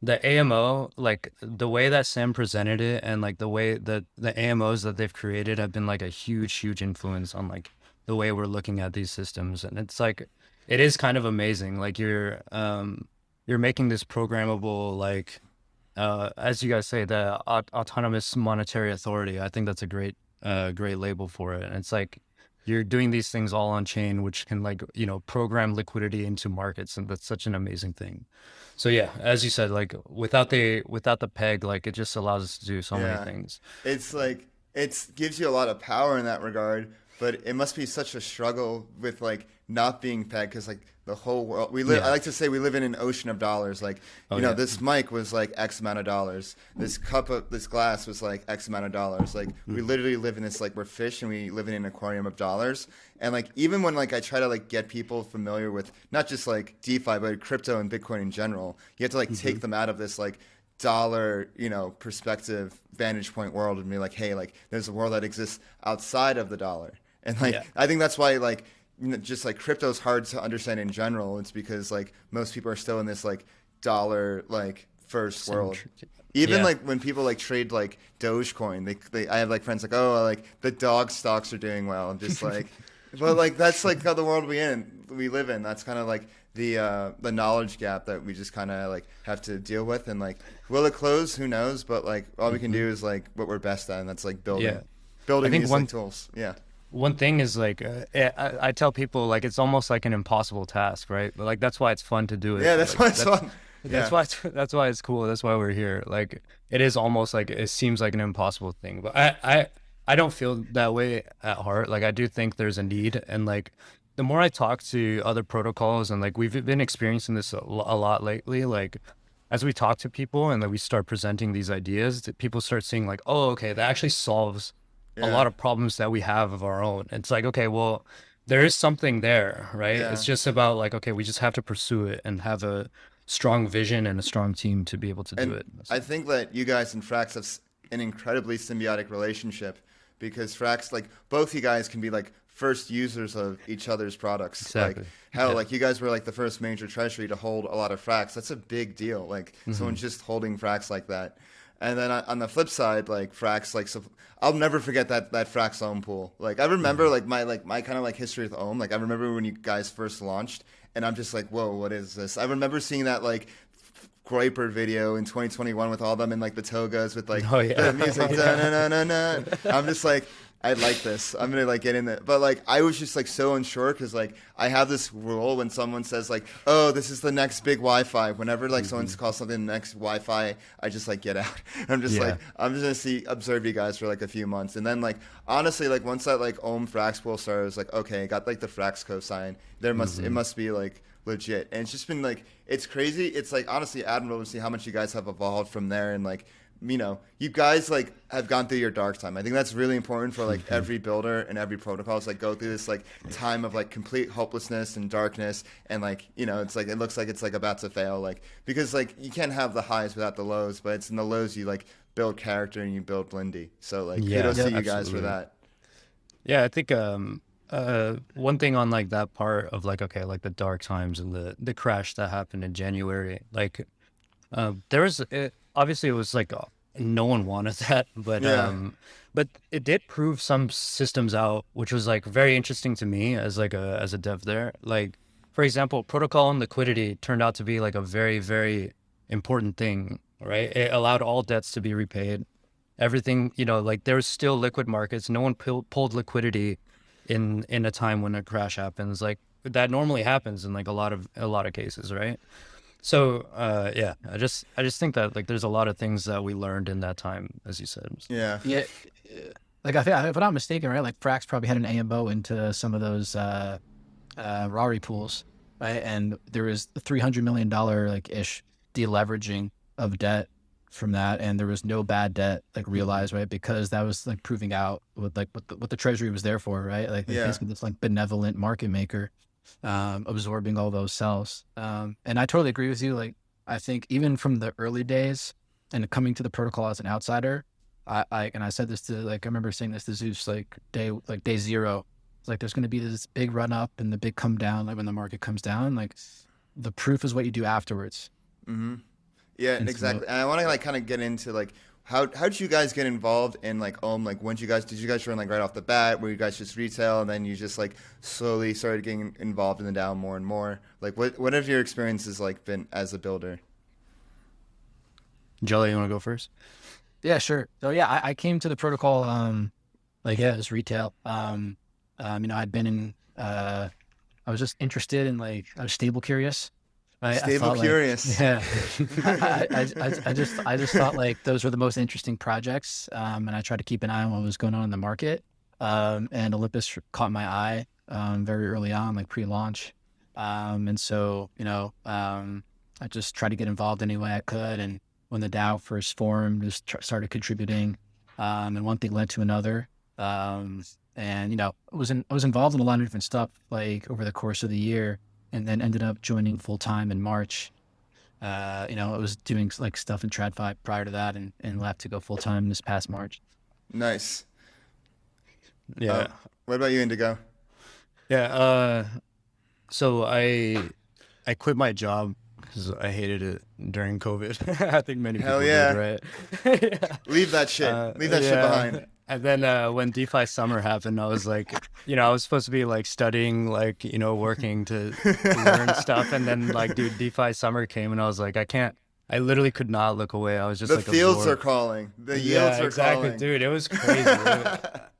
AMO, like the way that Sam presented it, and like the way that the AMOs that they've created have been like a huge influence on like the way we're looking at these systems, and it's like it is kind of amazing. Like you're making this programmable like. As you guys say, the autonomous monetary authority. I think that's a great label for it. And it's like you're doing these things all on chain, which can like program liquidity into markets, and that's such an amazing thing. So yeah, as you said, like without the peg, like it just allows us to do so many things. It's like it gives you a lot of power in that regard, but it must be such a struggle with like not being pegged because like the whole world we live. I like to say we live in an ocean of dollars. Like this mic was like X amount of dollars. This this glass was like X amount of dollars. Like we literally live in this like we're fish and we live in an aquarium of dollars. And like even when like I try to like get people familiar with not just like DeFi but crypto and Bitcoin in general, you have to like take them out of this like dollar perspective vantage point world and be like, hey, like there's a world that exists outside of the dollar. And like I think that's why like just like crypto is hard to understand in general. It's because like most people are still in this like dollar like first world. Even like when people like trade like Dogecoin, I have like friends like, oh, like the dog stocks are doing well. I'm just like, well, like that's like how the world we live in. That's kind of like the knowledge gap that we just kind of like have to deal with. And like, will it close? Who knows? But like all we can do is like what we're best at, and that's like building these like, tools. Yeah. One thing is like I tell people like it's almost like an impossible task, right? But like that's why it's fun to do it. Yeah, that's why it's fun. That's why it's cool. That's why we're here. Like it is almost like it seems like an impossible thing, but I don't feel that way at heart. Like I do think there's a need, and like the more I talk to other protocols, and like we've been experiencing this a lot lately, like as we talk to people and like we start presenting these ideas, people start seeing like, oh, okay, that actually solves a lot of problems that we have of our own. It's like, okay, well, there is something there, right? Yeah. It's just about like, okay, we just have to pursue it and have a strong vision and a strong team to be able to do it. I think that you guys and Frax have an incredibly symbiotic relationship because Frax, like both you guys can be like first users of each other's products. Exactly. Like hell, like you guys were like the first major treasury to hold a lot of Frax. That's a big deal. Like someone just holding Frax like that. And then on the flip side, like Frax, like so I'll never forget that Frax Ohm pool. Like I remember like my kind of like history with Ohm. Like I remember when you guys first launched, and I'm just like, whoa, what is this? I remember seeing that like Groiper video in 2021 with all them in like the togas with like the music. I'm just like, I like this. I'm gonna like get in there. But like I was just like so unsure because like I have this rule when someone says like, oh, this is the next big Wi-Fi. Whenever like someone calls something the next Wi-Fi, I just like get out. I'm just like I'm just gonna observe you guys for like a few months, and then like honestly like once that like Ohm Frax pool started, I was like, okay, got like the Frax cosign. It must be like legit, and it's just been like it's crazy. It's like honestly admirable to see how much you guys have evolved from there, and like. You know, you guys like have gone through your dark time. I think that's really important for like every builder and every protocol is like go through this like time of like complete hopelessness and darkness, and like you know it's like it looks like it's like about to fail, like because like you can't have the highs without the lows, but it's in the lows you like build character and you build Blindy. So like kudos to you guys for that. Yeah, I think one thing on like that part of like okay like the dark times and the crash that happened in January, like there was obviously it was like no one wanted that, but it did prove some systems out, which was like very interesting to me as like as a dev there. Like for example, protocol and liquidity turned out to be like a very, very important thing, right? It allowed all debts to be repaid. Everything, you know, like there's still liquid markets. No one pulled liquidity in a time when a crash happens. Like that normally happens in like a lot of cases, right? So yeah, I just think that like there's a lot of things that we learned in that time, as you said. Yeah. Like I think if I'm not mistaken, right? Like Frax probably had an AMO into some of those Rari pools, right? And there was $300 million like ish deleveraging of debt from that, and there was no bad debt like realized, right? Because that was like proving out what the treasury was there for, right? Like basically this like benevolent market maker. Absorbing all those cells. And I totally agree with you. Like, I think even from the early days and coming to the protocol as an outsider, I said this to like, I remember saying this to Zeus, like day zero, it's like, there's going to be this big run up and the big come down. Like when the market comes down, like the proof is what you do afterwards. Mm-hmm. Yeah, and exactly. And I want to like kind of get into like, how did you guys get involved in like Ohm? Like when did you guys join like right off the bat? Were you guys just retail and then you just like slowly started getting involved in the DAO more and more? Like what have your experiences like been as a builder? Jala, you want to go first? Yeah, sure. So yeah, I came to the protocol like it was retail. You know, I'd been in I was just interested in like I was stable curious. Stable curious. Like, yeah. I just thought like those were the most interesting projects. And I tried to keep an eye on what was going on in the market. And Olympus caught my eye very early on, like pre-launch. And so, you know, I just tried to get involved any way I could. And when the DAO first formed, just started contributing. And one thing led to another. And, you know, I was involved in a lot of different stuff like over the course of the year. And then ended up joining full time in March. You know, I was doing like stuff in TradFi prior to that, and left to go full time this past March. Nice. Yeah. What about you, Indigo? Yeah. So I quit my job because I hated it during COVID. I think many people did, right? Yeah. Leave that shit. Leave that shit behind. And then when DeFi summer happened, I was like, you know, I was supposed to be like studying, like, you know, working to learn stuff. And then like, dude, DeFi summer came and I was like, I literally could not look away. I was just like, the fields are calling. The yields are calling. Dude, it was crazy.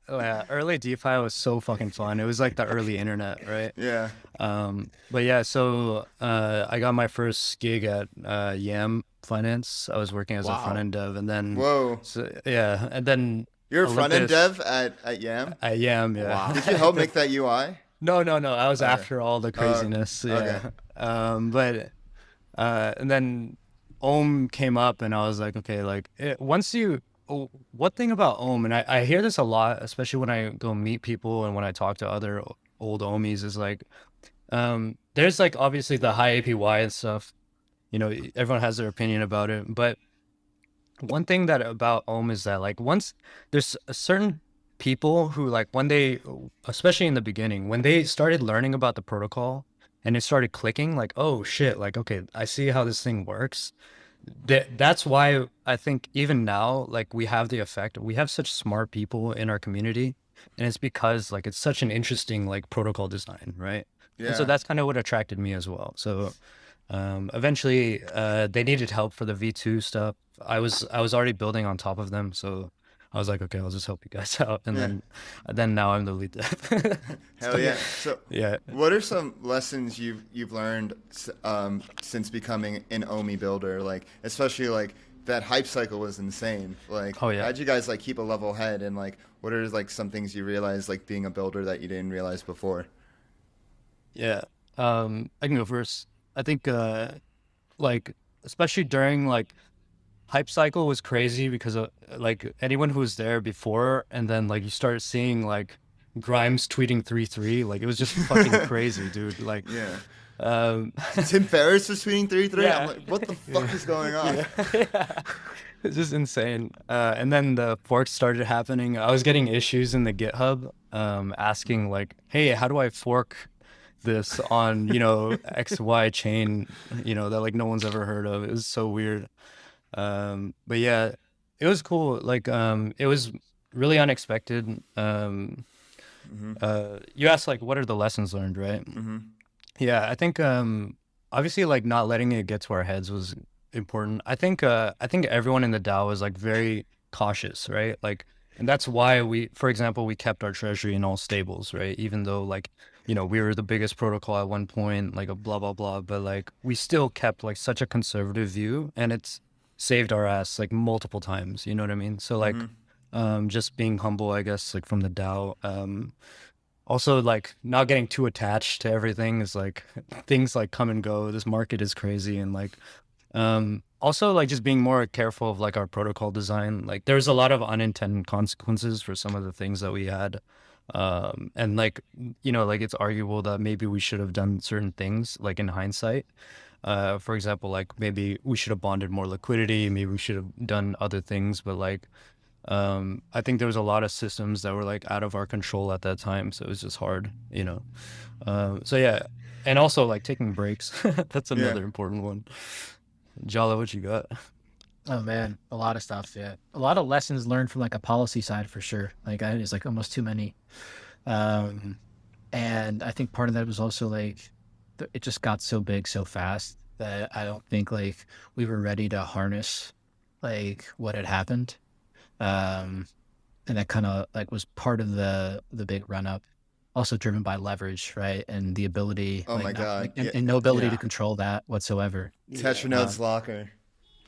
Early DeFi was so fucking fun. It was like the early internet, right? Yeah. But yeah, so I got my first gig at YAM Finance. I was working as a front end dev, and then and then you're a front end dev at YAM. At YAM, yeah. Wow. Did you help make that UI? No. I was after all the craziness. Yeah. Okay. And then Ohm came up, and I was like, okay, like what thing about Ohm, and I hear this a lot, especially when I go meet people and when I talk to other old Ohmies, is like, there's like obviously the high APY and stuff, you know, everyone has their opinion about it, but one thing that about Ohm is that like once there's a certain people who like when they, especially in the beginning, when they started learning about the protocol and it started clicking, like, oh shit, like, okay, I see how this thing works. That's why I think even now, like we have the effect, we have such smart people in our community, and it's because like it's such an interesting like protocol design, right? Yeah. And so that's kind of what attracted me as well. So eventually they needed help for the V2 stuff. I was already building on top of them, so I was like, okay, I'll just help you guys out. And then now I'm the lead dev. Hell yeah. So Yeah. what are some lessons you've learned since becoming an OHMie builder? Like, especially like that hype cycle was insane. Like, Oh, yeah. how'd you guys like keep a level head? And like, what are like some things you realized like being a builder that you didn't realize before? Yeah. I can go first. I think like especially during like hype cycle was crazy because like anyone who was there before, and then like you started seeing like Grimes tweeting 3-3, like it was just fucking crazy, dude. Like Yeah. um Tim Ferriss was tweeting 3-3. Yeah. I'm like, what the fuck is going on? yeah. It's just insane. And then the forks started happening. I was getting issues in the GitHub asking like, hey, how do I fork this on, XY chain, that like no one's ever heard of. It was so weird. But yeah, it was cool. Like, it was really unexpected. You asked like, what are the lessons learned, right? Mm-hmm. Yeah, I think obviously like not letting it get to our heads was important. I think everyone in the DAO was like very cautious, right? Like, and that's why for example, we kept our treasury in all stables, right? Even though like, we were the biggest protocol at one point, like a blah, blah, blah, but like we still kept like such a conservative view, and it's saved our ass like multiple times, you know what I mean? So like, just being humble, I guess, like from the DAO, also like not getting too attached to everything is like things like come and go. This market is crazy. And like, also like just being more careful of like our protocol design. Like there's a lot of unintended consequences for some of the things that we had. And like, like it's arguable that maybe we should have done certain things like in hindsight. For example, like maybe we should have bonded more liquidity, maybe we should have done other things, but like, I think there was a lot of systems that were like out of our control at that time. So it was just hard, so yeah. And also like taking breaks, that's another important one. Jala, what you got? Oh man, a lot of stuff. Yeah, a lot of lessons learned from like a policy side for sure. Like it's like almost too many, and I think part of that was also like it just got so big so fast that I don't think like we were ready to harness like what had happened, and that kind of like was part of the big run up. Also driven by leverage, right, and the ability. Oh my God, and no ability to control that whatsoever. Tetranode's locker.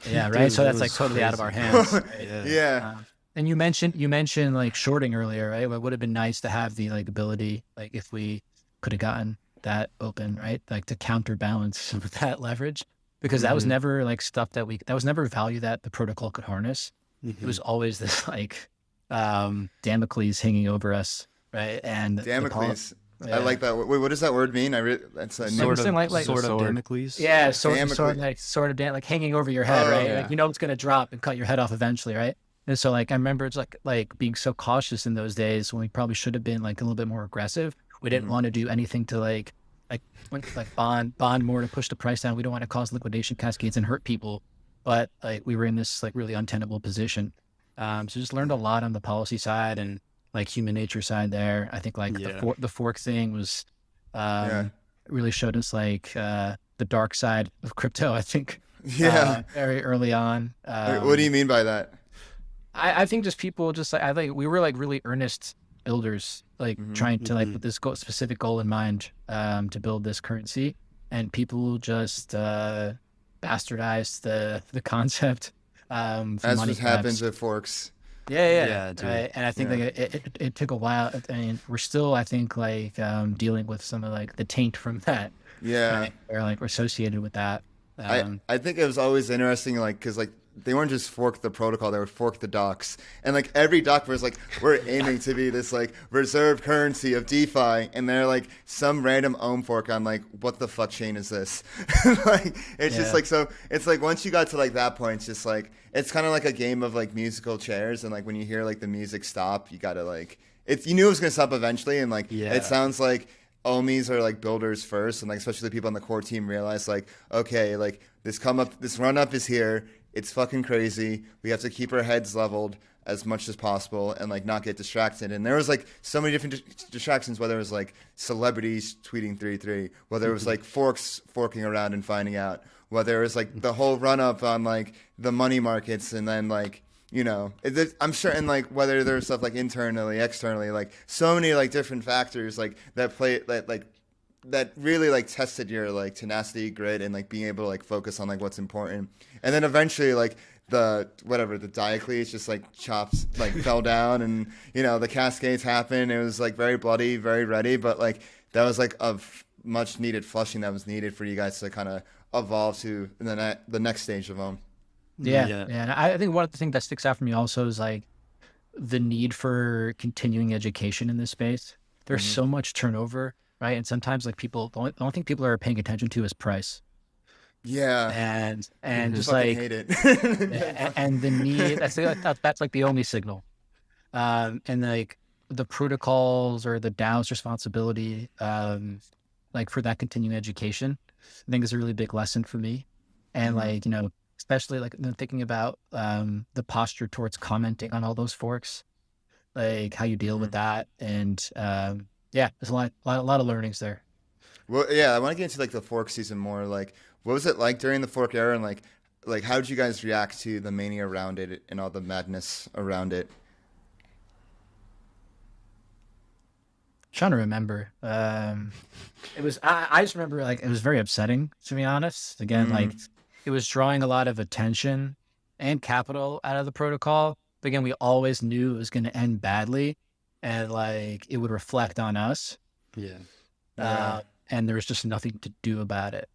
Yeah, right. Dude, so it that's like was totally out of crazy. our hands. Right? Yeah. And you mentioned like shorting earlier, right? It would have been nice to have the like ability, like if we could have gotten that open, right? Like to counterbalance some of that leverage, because that was never like stuff that was never value that the protocol could harness. It was always this like Damocles hanging over us, right? And Damocles. I like that. Wait, what does that word mean? That's a Sort of sword. Damocles. yeah, sort Damocles. of like hanging over your head, Oh, right? yeah. Like it's gonna drop and cut your head off eventually, right? And so like I remember it's like being so cautious in those days when we probably should have been like a little bit more aggressive. We didn't want to do anything to like bond more to push the price down. We don't want to cause liquidation cascades and hurt people, but like we were in this like really untenable position. So just learned a lot on the policy side and like human nature side there. I think like the fork thing was really showed us like the dark side of crypto, I think. Very early on. What do you mean by that? I think just people just like we were like really earnest builders, like trying to like with this specific goal in mind, to build this currency, and people just bastardized the concept. As what happens with forks. Yeah, dude. right. And I think like it took a while. I mean, we're still, I think, like dealing with some of like the taint from that. Yeah. Right? Or like we're associated with that. I think it was always interesting, like, because like they weren't just fork the protocol, they would fork the docs, and like every doc was like, we're aiming to be this like reserve currency of DeFi, and they're like some random ohm fork on like, what the fuck chain is this? Like it's just like, so it's like once you got to like that point, it's just like it's kind of like a game of like musical chairs, and like when you hear like the music stop, you gotta like you knew it was gonna stop eventually, and like it sounds like OHMies are like builders first, and like especially the people on the core team realize like, okay, like this run up is here. It's fucking crazy. We have to keep our heads leveled as much as possible and like not get distracted. And there was like so many different distractions, whether it was like celebrities tweeting 3-3, whether it was like forking around and finding out, whether it was like the whole run up on like the money markets, and then like I'm sure, and like whether there's stuff like internally, externally, like so many like different factors like that really like tested your like tenacity, grit, and like being able to like focus on like what's important. And then eventually like the Diocles just like fell down, and the cascades happened. It was like very bloody, very ready, but like that was like a much needed flushing that was needed for you guys to kind of evolve to the next stage of them. Yeah. And I think one of the things that sticks out for me also is like the need for continuing education in this space. There's so much turnover, right? And sometimes like the only thing people are paying attention to is price. Yeah. And just fucking like hate it. and the need that's like the only signal. And like the protocols or the DAO's responsibility, like for that continuing education, I think is a really big lesson for me. And like, especially like thinking about the posture towards commenting on all those forks, like how you deal with that. And there's a lot of learnings there. Well, yeah, I want to get into like the fork season more. Like, what was it like during the fork era, and like how did you guys react to the mania around it and all the madness around it? Trying to remember. It was I just remember like it was very upsetting, to be honest. Again, like it was drawing a lot of attention and capital out of the protocol. But again, we always knew it was going to end badly, and like it would reflect on us. Yeah. And there was just nothing to do about it.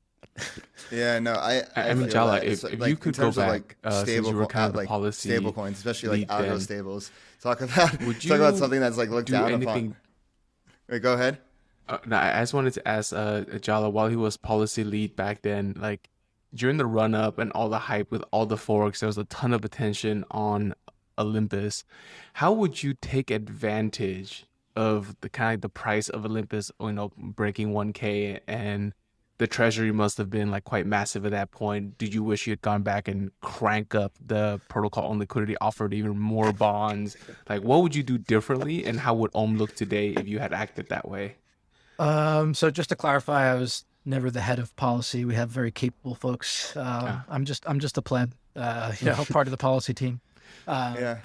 Yeah, no, I mean, feel Jala, that. if Like, you could in terms go of, back, since you were kind of the policy stable coins, especially like lead algo then, stables, talk about would something that's like looked do down anything? upon. Wait, go ahead. No, I just wanted to ask Jala, while he was policy lead back then, like during the run up and all the hype with all the forks, there was a ton of attention on Olympus. How would you take advantage of the kind of the price of Olympus, breaking 1K, and the treasury must have been like quite massive at that point? Did you wish you had gone back and crank up the protocol on liquidity, offered even more bonds? Like, what would you do differently, and how would Ohm look today if you had acted that way? So just to clarify, I was never the head of policy. We have very capable folks. I'm just a pleb, part of the policy team. Yeah.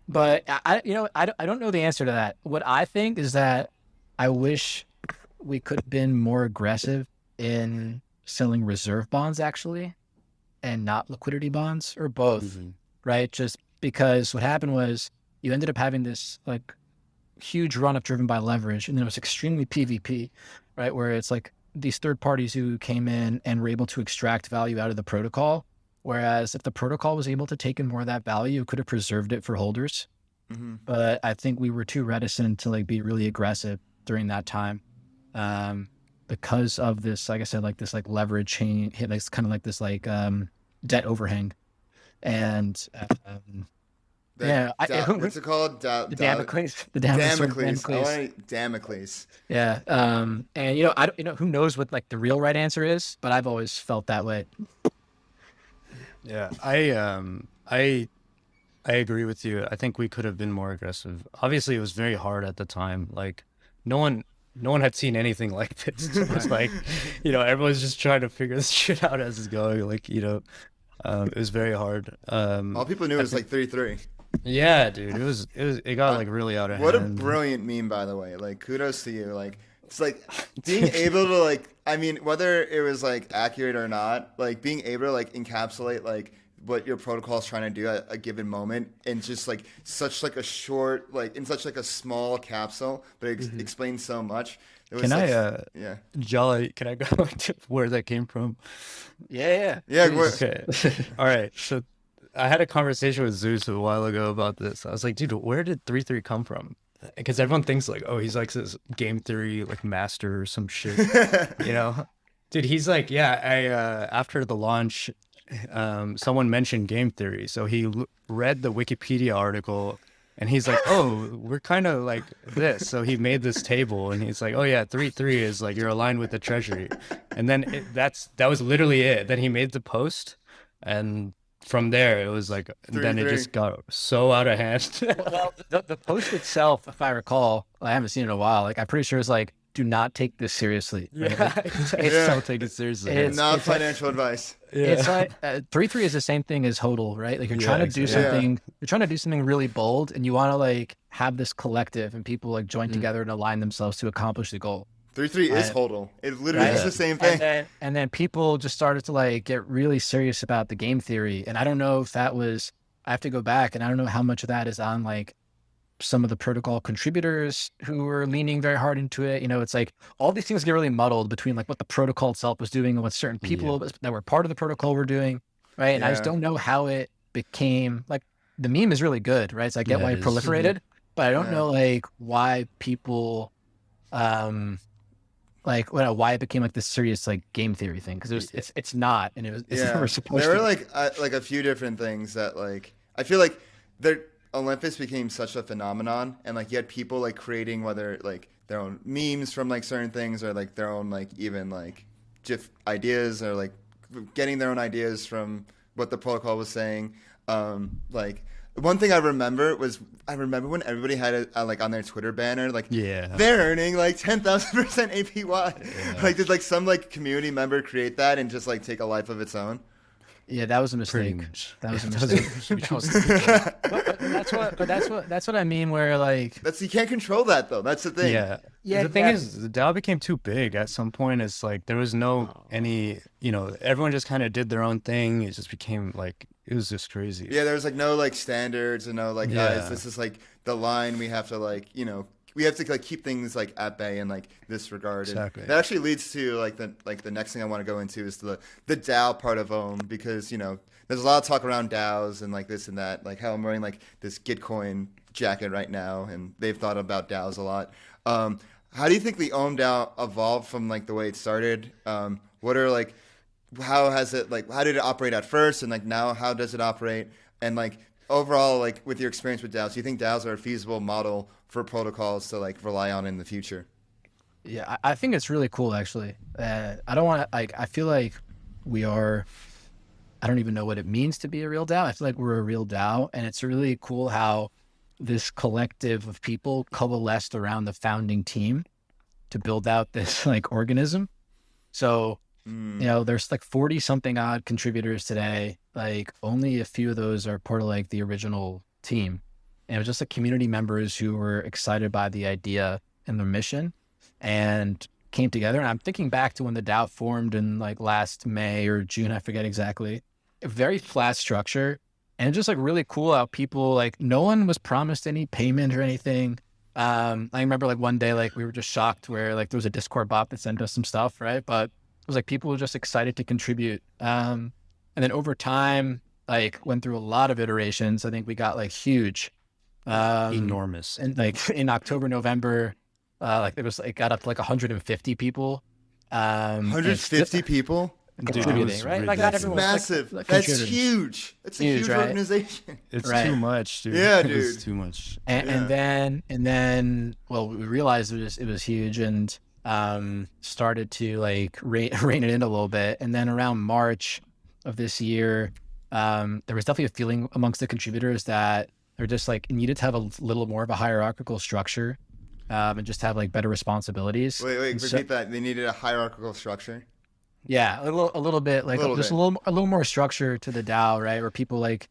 But I don't know the answer to that. What I think is that I wish we could have been more aggressive in selling reserve bonds actually, and not liquidity bonds, or both, right? Just because what happened was you ended up having this like huge run up driven by leverage, and then it was extremely PvP, right? Where it's like these third parties who came in and were able to extract value out of the protocol. Whereas if the protocol was able to take in more of that value, it could have preserved it for holders. But I think we were too reticent to like be really aggressive during that time, because of this, like I said, like this like leverage chain hit, like kind of like this like debt overhang, and What's it called? the Damocles. Damocles. Yeah, and I don't, who knows what like the real right answer is, but I've always felt that way. Yeah, I agree with you. I think we could have been more aggressive. Obviously, it was very hard at the time. Like, no one had seen anything like this. So it's like, everyone's just trying to figure this shit out as it's going. Like, it was very hard. All people knew it was like 3-3. Yeah, dude, it got like really out of hand. What a brilliant meme, by the way. Like, kudos to you. Like, it's like being able to like, I mean, whether it was like accurate or not, like being able to like encapsulate like what your protocol is trying to do at a given moment, and just like such like a short, like in such like a small capsule, but it explains so much. It was yeah. Jala, can I go to where that came from? Yeah. Okay. All right. So I had a conversation with Zeus a while ago about this. I was like, dude, where did 3-3 come from? Because everyone thinks like, oh, he's like this game theory like master or some shit, Dude, he's like, yeah. After the launch, someone mentioned game theory, so he read the Wikipedia article, and he's like, oh, we're kind of like this. So he made this table, and he's like, oh yeah, 3-3 is like you're aligned with the treasury, and then that was literally it. Then he made the post, and from there it was like, then it just got so out of hand. Well, the post itself, if I recall, I haven't seen it in a while. Like, I'm pretty sure it's like do not take this seriously. Right? It's don't take it seriously. Not it's like- financial advice. It's like 3-3 is the same thing as HODL, right? Like you're trying to do exactly. something, you're trying to do something really bold, and you want to like have this collective and people like join together and align themselves to accomplish the goal. 3-3 is HODL. It literally Right. is the same thing. And then people just started to like get really serious about the game theory. And I don't know if that was, I have to go back and I don't know how much of that is on like some of the protocol contributors who were leaning very hard into it. You know, it's like all these things get really muddled between like what the protocol itself was doing and what certain people that were part of the protocol were doing. Right. And I just don't know how it became like the meme is really good, right? So I get why it proliferated, but I don't know like why people, like why it became like this serious like game theory thing, because it's not, and it's never supposed to. There were like a few different things that like I feel like Olympus became such a phenomenon, and like you had people like creating whether like their own memes from like certain things or like their own like even like GIF ideas or like getting their own ideas from what the protocol was saying. Like one thing I remember when everybody had a like on their Twitter banner, like they're earning like 10,000% APY. Like did like some like community member create that and just like take a life of its own? Yeah, that was a mistake. That was a mistake. But that's what I mean. Where like you can't control that though. That's the thing. Yeah. The thing is, the DAO became too big at some point. It's like there was everyone just kind of did their own thing. It just became like it was just crazy. Yeah, there was like no like standards and no like guys, this is like the line we have to like we have to like keep things like at bay in like this regard. Exactly. And that actually leads to like the next thing I want to go into is the DAO part of Ohm, because there's a lot of talk around DAOs and like this and that, like how I'm wearing like this Gitcoin jacket right now, and they've thought about DAOs a lot. How do you think the Ohm DAO evolved from like the way it started? What are like how did it operate at first, and like now how does it operate? And like overall, like with your experience with DAOs, do you think DAOs are a feasible model for protocols to like rely on in the future? Yeah, I think it's really cool actually. I don't want to like. I feel like we are. I don't even know what it means to be a real DAO. I feel like we're a real DAO, and it's really cool how this collective of people coalesced around the founding team to build out this like organism. So there's like 40 something odd contributors today. Like only a few of those are part of like the original team. And it was just like community members who were excited by the idea and the mission and came together. And I'm thinking back to when the DAO formed in like last May or June, I forget exactly. A very flat structure. And it's just like really cool how people like no one was promised any payment or anything. I remember like one day, like we were just shocked where like there was a Discord bot that sent us some stuff, right? But it was like people were just excited to contribute. And then over time, like went through a lot of iterations. I think we got like huge, enormous. And like in October, November, like it was like got up to like 150 people. 150 people contributing, right? Like that's massive. Like that's huge. That's a huge right? organization. It's too much, dude. Yeah, dude. It's too much. And then, well, we realized it was huge and started to like rein it in a little bit. And then around March of this year, there was definitely a feeling amongst the contributors that they're just like needed to have a little more of a hierarchical structure, and just have like better responsibilities. Wait, repeat that. They needed a hierarchical structure. Yeah, a little bit, like just a little more structure to the DAO, right? Where people like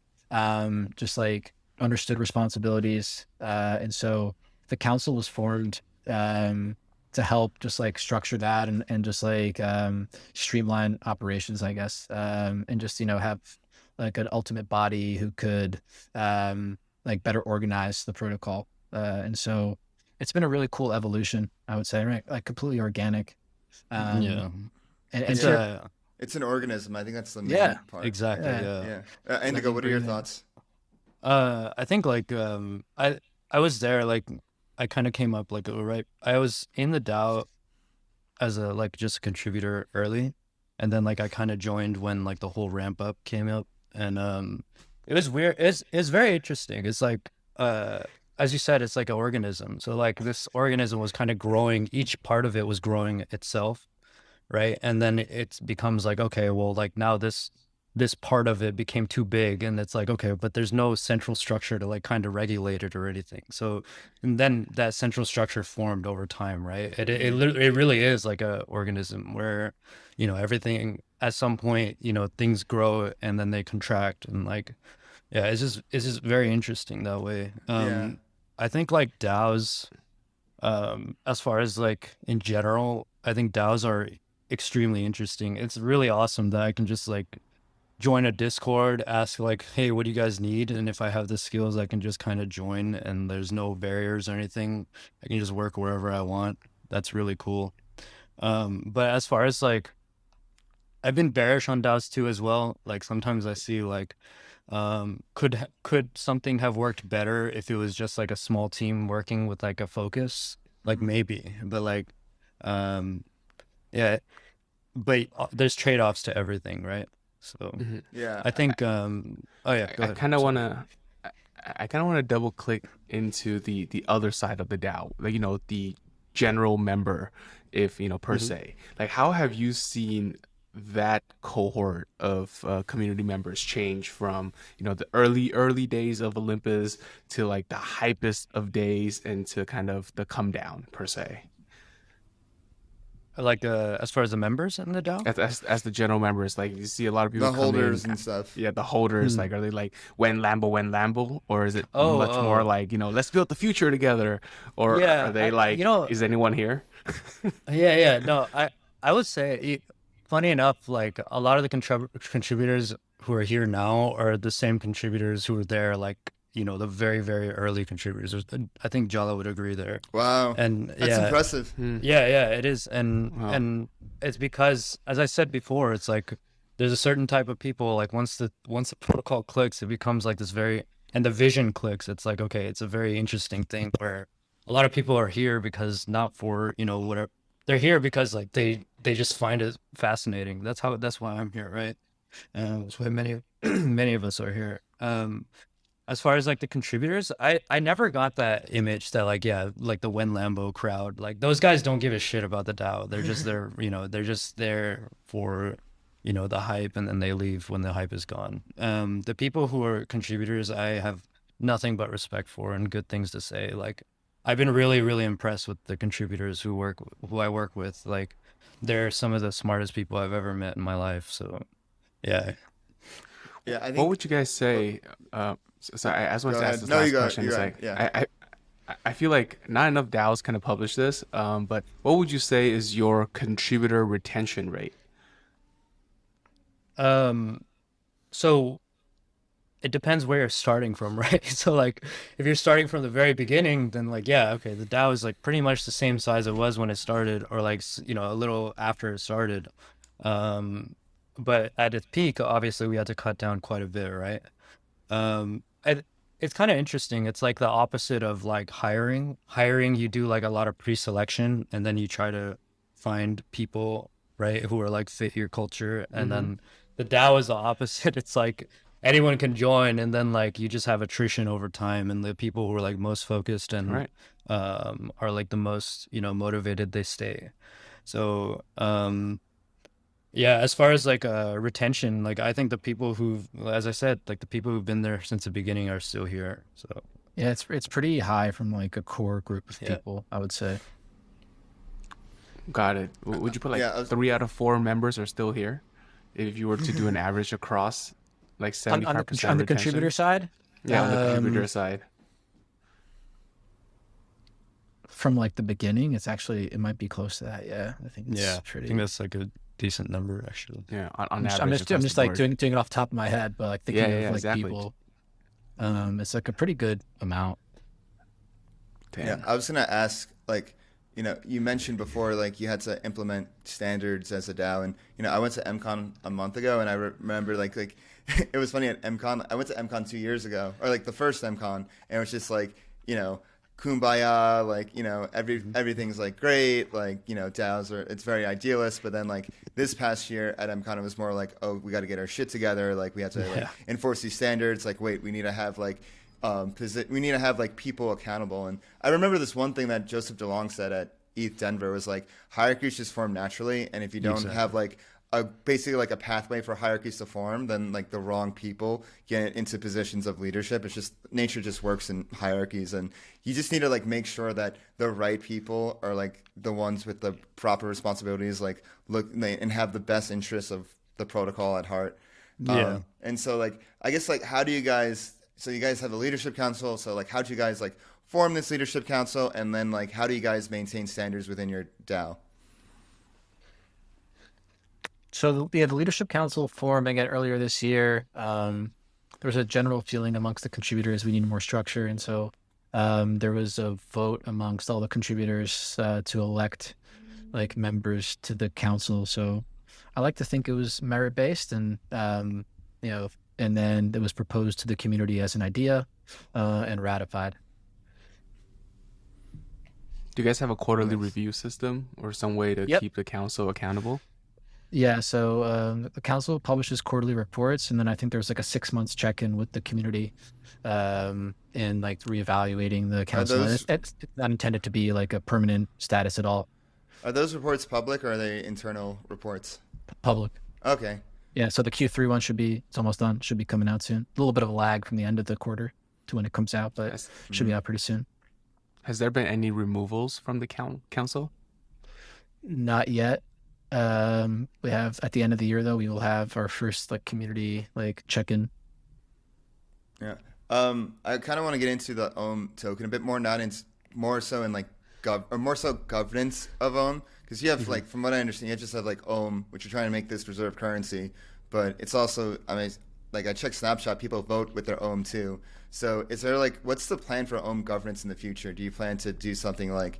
just like understood responsibilities, and so the council was formed to help just like structure that and just like streamline operations, I guess, and just have like an ultimate body who could like better organize the protocol, and so it's been a really cool evolution, I would say, right? Like completely organic. It's an organism. I think that's the main part. Exactly. Yeah. Indigo, what are your thoughts? I think like I was there, like I kind of came up like right. I was in the DAO as a like just a contributor early, and then like I kind of joined when like the whole ramp up came up, and it was weird. It's very interesting. It's like as you said, it's like an organism. So like this organism was kind of growing. Each part of it was growing itself. Right. And then it becomes like, okay, well, like now this this part of it became too big, and it's like, okay, but there's no central structure to like kind of regulate it or anything. So, and then that central structure formed over time, right? It really is like a organism where, you know, everything at some point, you know, things grow and then they contract, and like, yeah, it's just very interesting that way. Yeah. I think like DAOs, as far as like in general, I think DAOs are extremely interesting. It's really awesome that I can just like join a Discord, ask like, hey, what do you guys need? And if I have the skills, I can just kind of join, and there's no barriers or anything. I can just work wherever I want. That's really cool. But as far as like, I've been bearish on DAOs too as well. Like sometimes I see like, could something have worked better if it was just like a small team working with like a focus? Like maybe, but like, yeah, but there's trade-offs to everything, right? So Yeah. I think, oh yeah, go I ahead. kind of want to. I kind of want to double click into the other side of the DAO, like, you know, the general member, if you know, per se. Like, how have you seen that cohort of community members change from, you know, the early days of Olympus to like the hypest of days and to kind of the come down per se? Like, as far as the members in the DAO? As the general members, like you see a lot of people The come holders in, and stuff. yeah, the holders, like, are they like when Lambo, or is it Oh, much more oh. like, you know, let's build the future together, or Yeah, are they like, you know, is anyone here? yeah, no, I would say, funny enough, like a lot of the contributors who are here now are the same contributors who were there, like, you know, the very, very early contributors. I think Jala would agree there. Wow. And That's yeah, impressive. yeah, it is. Wow. And it's because, as I said before, it's like there's a certain type of people, like once the protocol clicks, it becomes like this very, and the vision clicks, it's like, okay, it's a very interesting thing where a lot of people are here because not for, you know, whatever. They're here because like they just find it fascinating. That's why I'm here, right? That's why many of us are here. As far as like the contributors, I never got that image that like, yeah, like the When Lambo crowd, like those guys don't give a shit about the DAO. They're just there, you know, they're just there for, you know, the hype, and then they leave when the hype is gone. The people who are contributors, I have nothing but respect for and good things to say. Like, I've been really, really impressed with the contributors who I work with. Like, they're some of the smartest people I've ever met in my life. So, yeah. Yeah, I think. What would you guys say? So I just want Go to ahead. ask this No, last you go. question. You It's go. like, Yeah. I feel like not enough DAOs kind of publish this, but what would you say is your contributor retention rate? So it depends where you're starting from, right? So like if you're starting from the very beginning, then like, yeah, okay, the DAO is like pretty much the same size it was when it started, or like, you know, a little after it started. But at its peak, obviously we had to cut down quite a bit, right? It's kind of interesting. It's like the opposite of like hiring. Hiring, you do like a lot of pre-selection, and then you try to find people, right, who are like fit your culture. And then the DAO is the opposite. It's like anyone can join, and then like you just have attrition over time, and the people who are like most focused and Right. are like the most, you know, motivated, they stay. So yeah, as far as like retention, like I think the people who've, as I said, like the people who've been there since the beginning are still here. So Yeah, it's pretty high from like a core group of Yeah. people, I would say. Got it. Would you put like Yeah, 3 out of 4 members are still here? If you were to do an average across, like 75% On the retention? contributor side, Yeah, on the contributor um, side. from like the beginning, it might be close to that. Yeah, I think it's yeah, I pretty. think that's like a decent number actually. Yeah, on I'm average. just across the like board. doing it off the top of my head, but like thinking Yeah, of like exactly. people, it's like a pretty good amount. Damn. Yeah, I was gonna ask, like, you know, you mentioned before, like, you had to implement standards as a DAO, and you know, I went to MCon a month ago, and I remember, like, it was funny at MCon. I went to MCon 2 years ago, or like the first MCon, and it was just like, you know, kumbaya, like, you know, everything's like great, like, you know, DAOs are, it's very idealist, but then like this past year at MCon, it was more like, oh, we got to get our shit together, like we have to like enforce these standards, like, wait, we need to have like we need to have like people accountable. And I remember this one thing that Joseph DeLong said at ETH Denver was like, hierarchies just form naturally, and if you don't have like basically like a pathway for hierarchies to form, then like the wrong people get into positions of leadership. It's just nature just works in hierarchies, and you just need to like make sure that the right people are like the ones with the proper responsibilities, like look and have the best interests of the protocol at heart. Yeah. And so like I guess like how do you guys? So you guys have a leadership council. So like how do you guys like form this leadership council, and then like how do you guys maintain standards within your DAO? So yeah, the leadership council formed again earlier this year. There was a general feeling amongst the contributors we need more structure, and so there was a vote amongst all the contributors to elect like members to the council. So I like to think it was merit based, and you know, and then it was proposed to the community as an idea and ratified. Do you guys have a quarterly review system or some way to Yep. keep the council accountable? Yeah, so the council publishes quarterly reports, and then I think there's like a 6 months check-in with the community, and like reevaluating the council. And those- it's not intended to be like a permanent status at all. Are those reports public, or are they internal reports? Public. Okay. Yeah, so the Q3 one it's almost done, should be coming out soon. A little bit of a lag from the end of the quarter to when it comes out, but Has, should be out pretty soon. has there been any removals from the council? Not yet. We have at the end of the year though, we will have our first like community like check-in. Yeah. I kind of want to get into the Ohm token a bit more, not in more so in like more so governance of Ohm, because you have like, from what I understand, you just have like Ohm, which you're trying to make this reserve currency, but it's also, I mean, like I checked Snapshot, people vote with their Ohm too. So is there like, what's the plan for Ohm governance in the future? Do you plan to do something like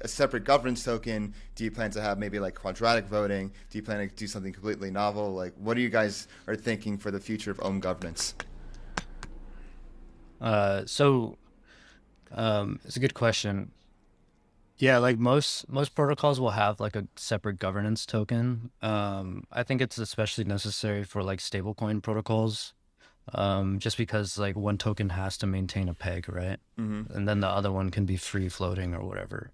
a separate governance token? Do you plan to have maybe like quadratic voting? Do you plan to do something completely novel? Like, what do you guys are thinking for the future of Ohm governance? So it's a good question. Yeah, like most protocols will have like a separate governance token. I think it's especially necessary for like stablecoin protocols, just because like one token has to maintain a peg, right? Mm-hmm. And then the other one can be free floating or whatever.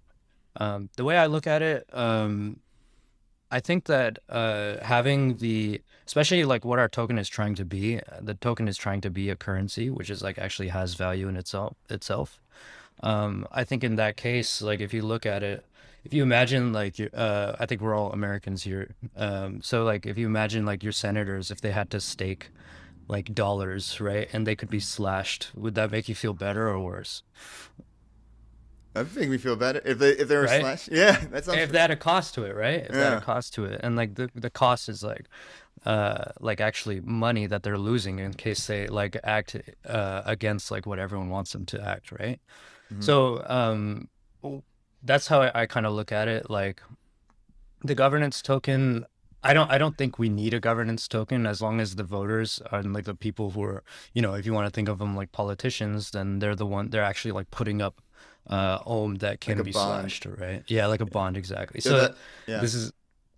The way I look at it, I think that having especially like what our token is trying to be, the token is trying to be a currency, which is like actually has value in itself. I think in that case, like if you look at it, if you imagine like, I think we're all Americans here. So like if you imagine like your senators, if they had to stake like dollars, right, and they could be slashed, would that make you feel better or worse? That would make me feel better if they were Right? slashed. Yeah, that sounds. If they had a cost to it, right? If they had Yeah. a cost to it, and like the cost is like actually money that they're losing in case they like act against like what everyone wants them to act, right? So that's how I kind of look at it. Like the governance token, I don't think we need a governance token as long as the voters and like the people who are, if you want to think of them like politicians, then they're actually like putting up Ohm that can Like a be bond. slashed, right? Yeah, like a bond, exactly. Yeah, So yeah. this is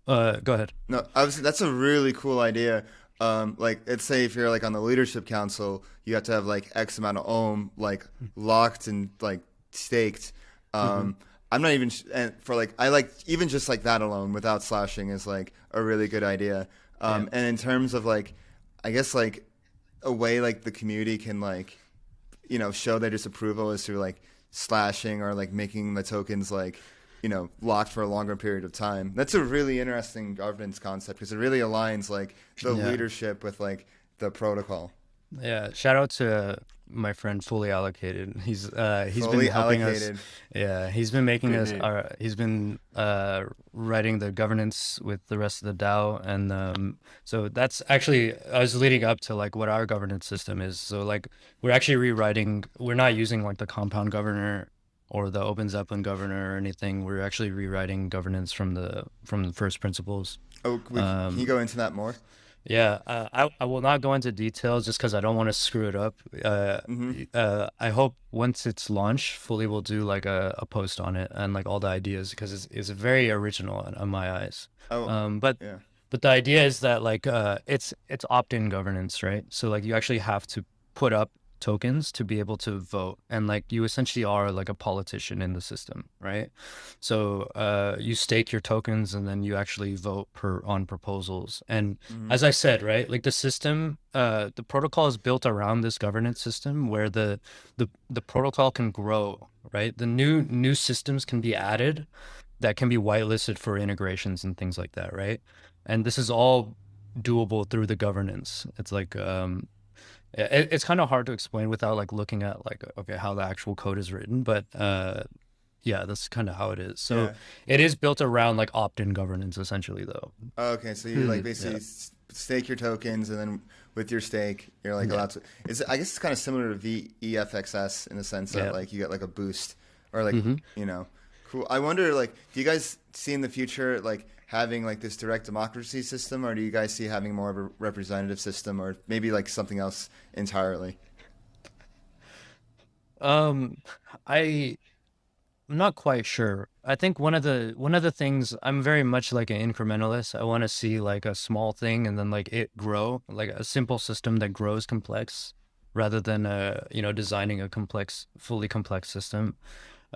go ahead. No, obviously that's a really cool idea. Like, let's say if you're like on the leadership council, you have to have like X amount of Ohm like locked and like staked. I'm not even and for like I like even just like that alone without slashing is like a really good idea. And in terms of like, I guess like a way like the community can like, show their disapproval is through like slashing or like making the tokens like, locked for a longer period of time. That's a really interesting governance concept because it really aligns like the Yeah. leadership with like the protocol. Yeah, shout out to my friend Fully Allocated. He's Fully been helping allocated. us. Yeah, he's been making Great us. name. He's been writing the governance with the rest of the DAO, and so that's actually I was leading up to like what our governance system is. So like we're actually rewriting. We're not using like the compound governor or the Open Zeppelin governor or anything. We're actually rewriting governance from the first principles. Oh, can you go into that more? Yeah, I will not go into details just because I don't want to screw it up. I hope once it's launched, Fully will do like a post on it and like all the ideas because it's very original in my eyes. But Yeah. the idea is that like it's opt-in governance, right? So like you actually have to put up tokens to be able to vote, and like you essentially are like a politician in the system, right? So you stake your tokens and then you actually vote on proposals. And as I said, right, like the system, the protocol is built around this governance system where the protocol can grow, right? The new systems can be added that can be whitelisted for integrations and things like that, right? And this is all doable through the governance. It's like it's kind of hard to explain without like looking at like, okay, how the actual code is written, but yeah, that's kind of how it is. So it is built around like opt-in governance essentially though. Okay, so you like basically stake your tokens, and then with your stake you're like allowed to, I guess it's kind of similar to VEFXS in the sense that like you get like a boost or like you know. Cool. I wonder, like, do you guys see in the future, like, having, like, this direct democracy system, or do you guys see having more of a representative system, or maybe, like, something else entirely? I'm not quite sure. I think one of the things, I'm very much like an incrementalist. I want to see, like, a small thing and then, like, it grow, like a simple system that grows complex rather than, you know, designing a fully complex system.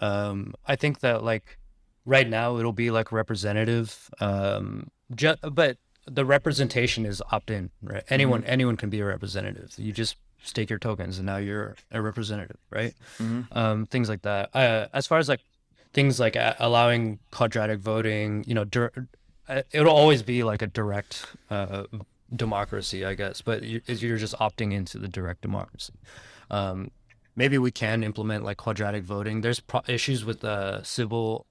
I think that like right now it'll be like representative, but the representation is opt-in, right? Anyone can be a representative. You just stake your tokens and now you're a representative, right? Things like that. As far as like things like allowing quadratic voting, you know, it'll always be like a direct democracy, I guess, but you're just opting into the direct democracy. Maybe we can implement like quadratic voting. There's issues with Sybil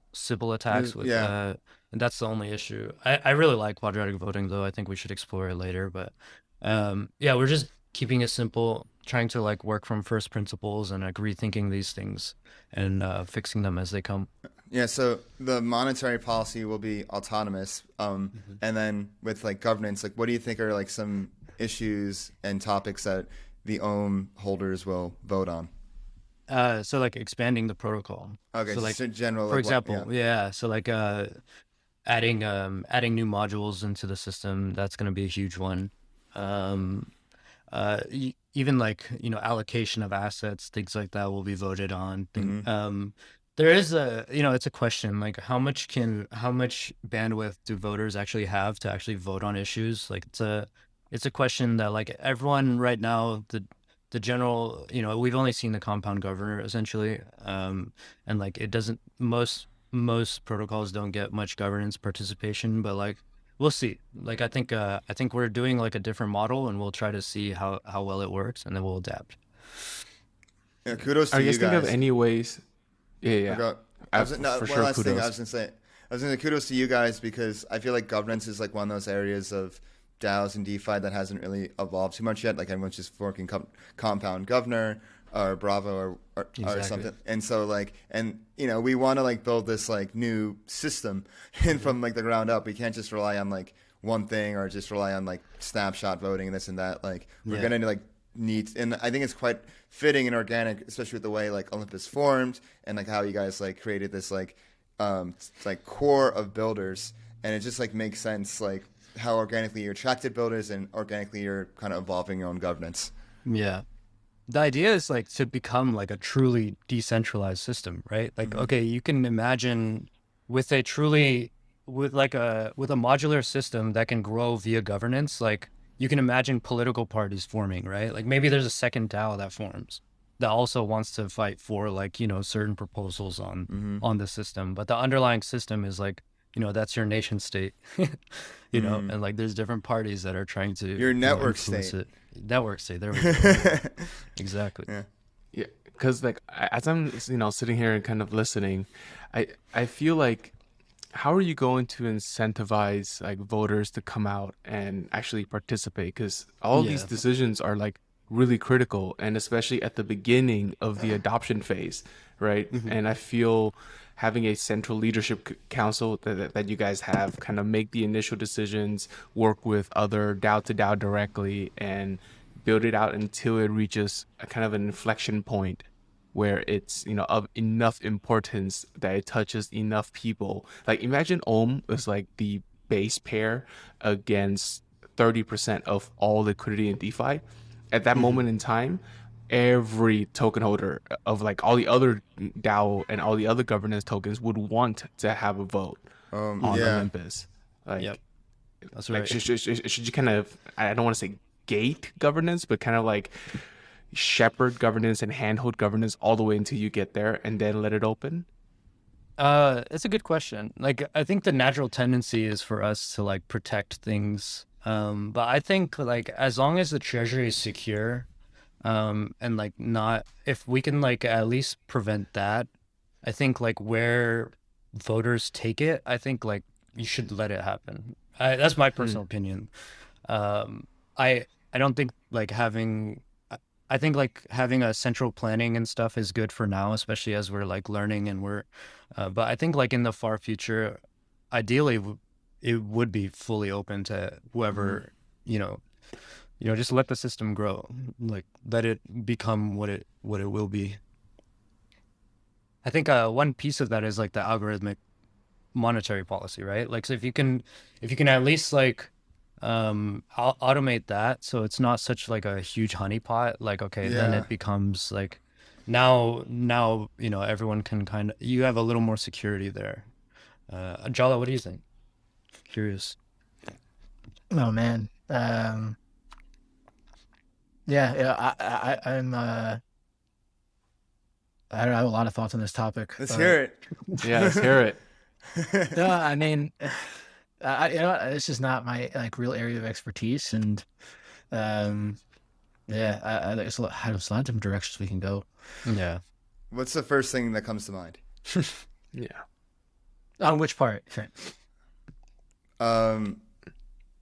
attacks with and that's the only issue. I really like quadratic voting though. I think we should explore it later, but yeah, we're just keeping it simple, trying to like work from first principles and like rethinking these things and fixing them as they come. Yeah, so the monetary policy will be autonomous, and then with like governance, like what do you think are like some issues and topics that the Ohm holders will vote on? So like expanding the protocol. Okay, so like general. For example, so like adding new modules into the system, that's going to be a huge one. Even like, you know, allocation of assets, things like that will be voted on. There is it's a question like how much bandwidth do voters actually have to actually vote on issues? Like it's a question that like everyone right now, the general, you know, we've only seen the compound governor essentially, and like it doesn't, most protocols don't get much governance participation, but like we'll see. Like I think we're doing like a different model, and we'll try to see how well it works, and then we'll adapt. Yeah, kudos to Are you you guys. Think of any ways? Yeah. One last thing I was gonna say kudos to you guys, because I feel like governance is like one of those areas of DAOs and DeFi that hasn't really evolved too much yet. Like everyone's just forking compound governor or Bravo or something. And so like, and you know, we want to like build this like new system and from like the ground up. We can't just rely on like one thing or just rely on like snapshot voting and this and that. Like we're gonna like need, and I think it's quite fitting and organic, especially with the way like Olympus formed and like how you guys like created this like core of builders, and it just like makes sense like how organically you attracted builders and organically you're kind of evolving your own governance. Yeah. The idea is like to become like a truly decentralized system, right? Like, okay, you can imagine with a modular system that can grow via governance, like you can imagine political parties forming, right? Like maybe there's a second DAO that forms that also wants to fight for like, you know, certain proposals on the system. But the underlying system is like, you know, that's your nation state, you know, and like there's different parties that are trying to your network state. Network state. There we go. Exactly. Yeah. Because like as I'm, you know, sitting here and kind of listening, I feel like how are you going to incentivize like voters to come out and actually participate? Because all these decisions are like really critical, and especially at the beginning of the adoption phase, right? And I feel having a central leadership council that you guys have kind of make the initial decisions, work with other DAO to DAO directly, and build it out until it reaches a kind of an inflection point where it's, you know, of enough importance that it touches enough people. Like imagine Ohm is like the base pair against 30% of all liquidity in DeFi. At that moment in time, every token holder of like all the other DAO and all the other governance tokens would want to have a vote on Olympus. Like, Yep. That's like right. should you kind of, I don't want to say gate governance, but kind of like shepherd governance and handhold governance all the way until you get there and then let it open? It's a good question. Like, I think the natural tendency is for us to like protect things. But I think like as long as the treasury is secure, and like not, if we can like at least prevent that, I think like where voters take it, I think like you should let it happen. That's my personal opinion. I don't think like I think like having a central planning and stuff is good for now, especially as we're like learning and but I think like in the far future, ideally it would be fully open to whoever, just let the system grow, like let it become what it will be. I think one piece of that is like the algorithmic monetary policy, right? Like, so if you can at least like automate that, so it's not such like a huge honeypot, like, okay, then it becomes like now everyone can you have a little more security there. Jala, what do you think? Curious. Oh man. I'm I don't have a lot of thoughts on this topic. Let's hear it. Yeah, let's hear it. No, I mean, it's just not my like real area of expertise, and there's a lot of different directions we can go. Yeah. What's the first thing that comes to mind? Yeah. On which part? Sorry.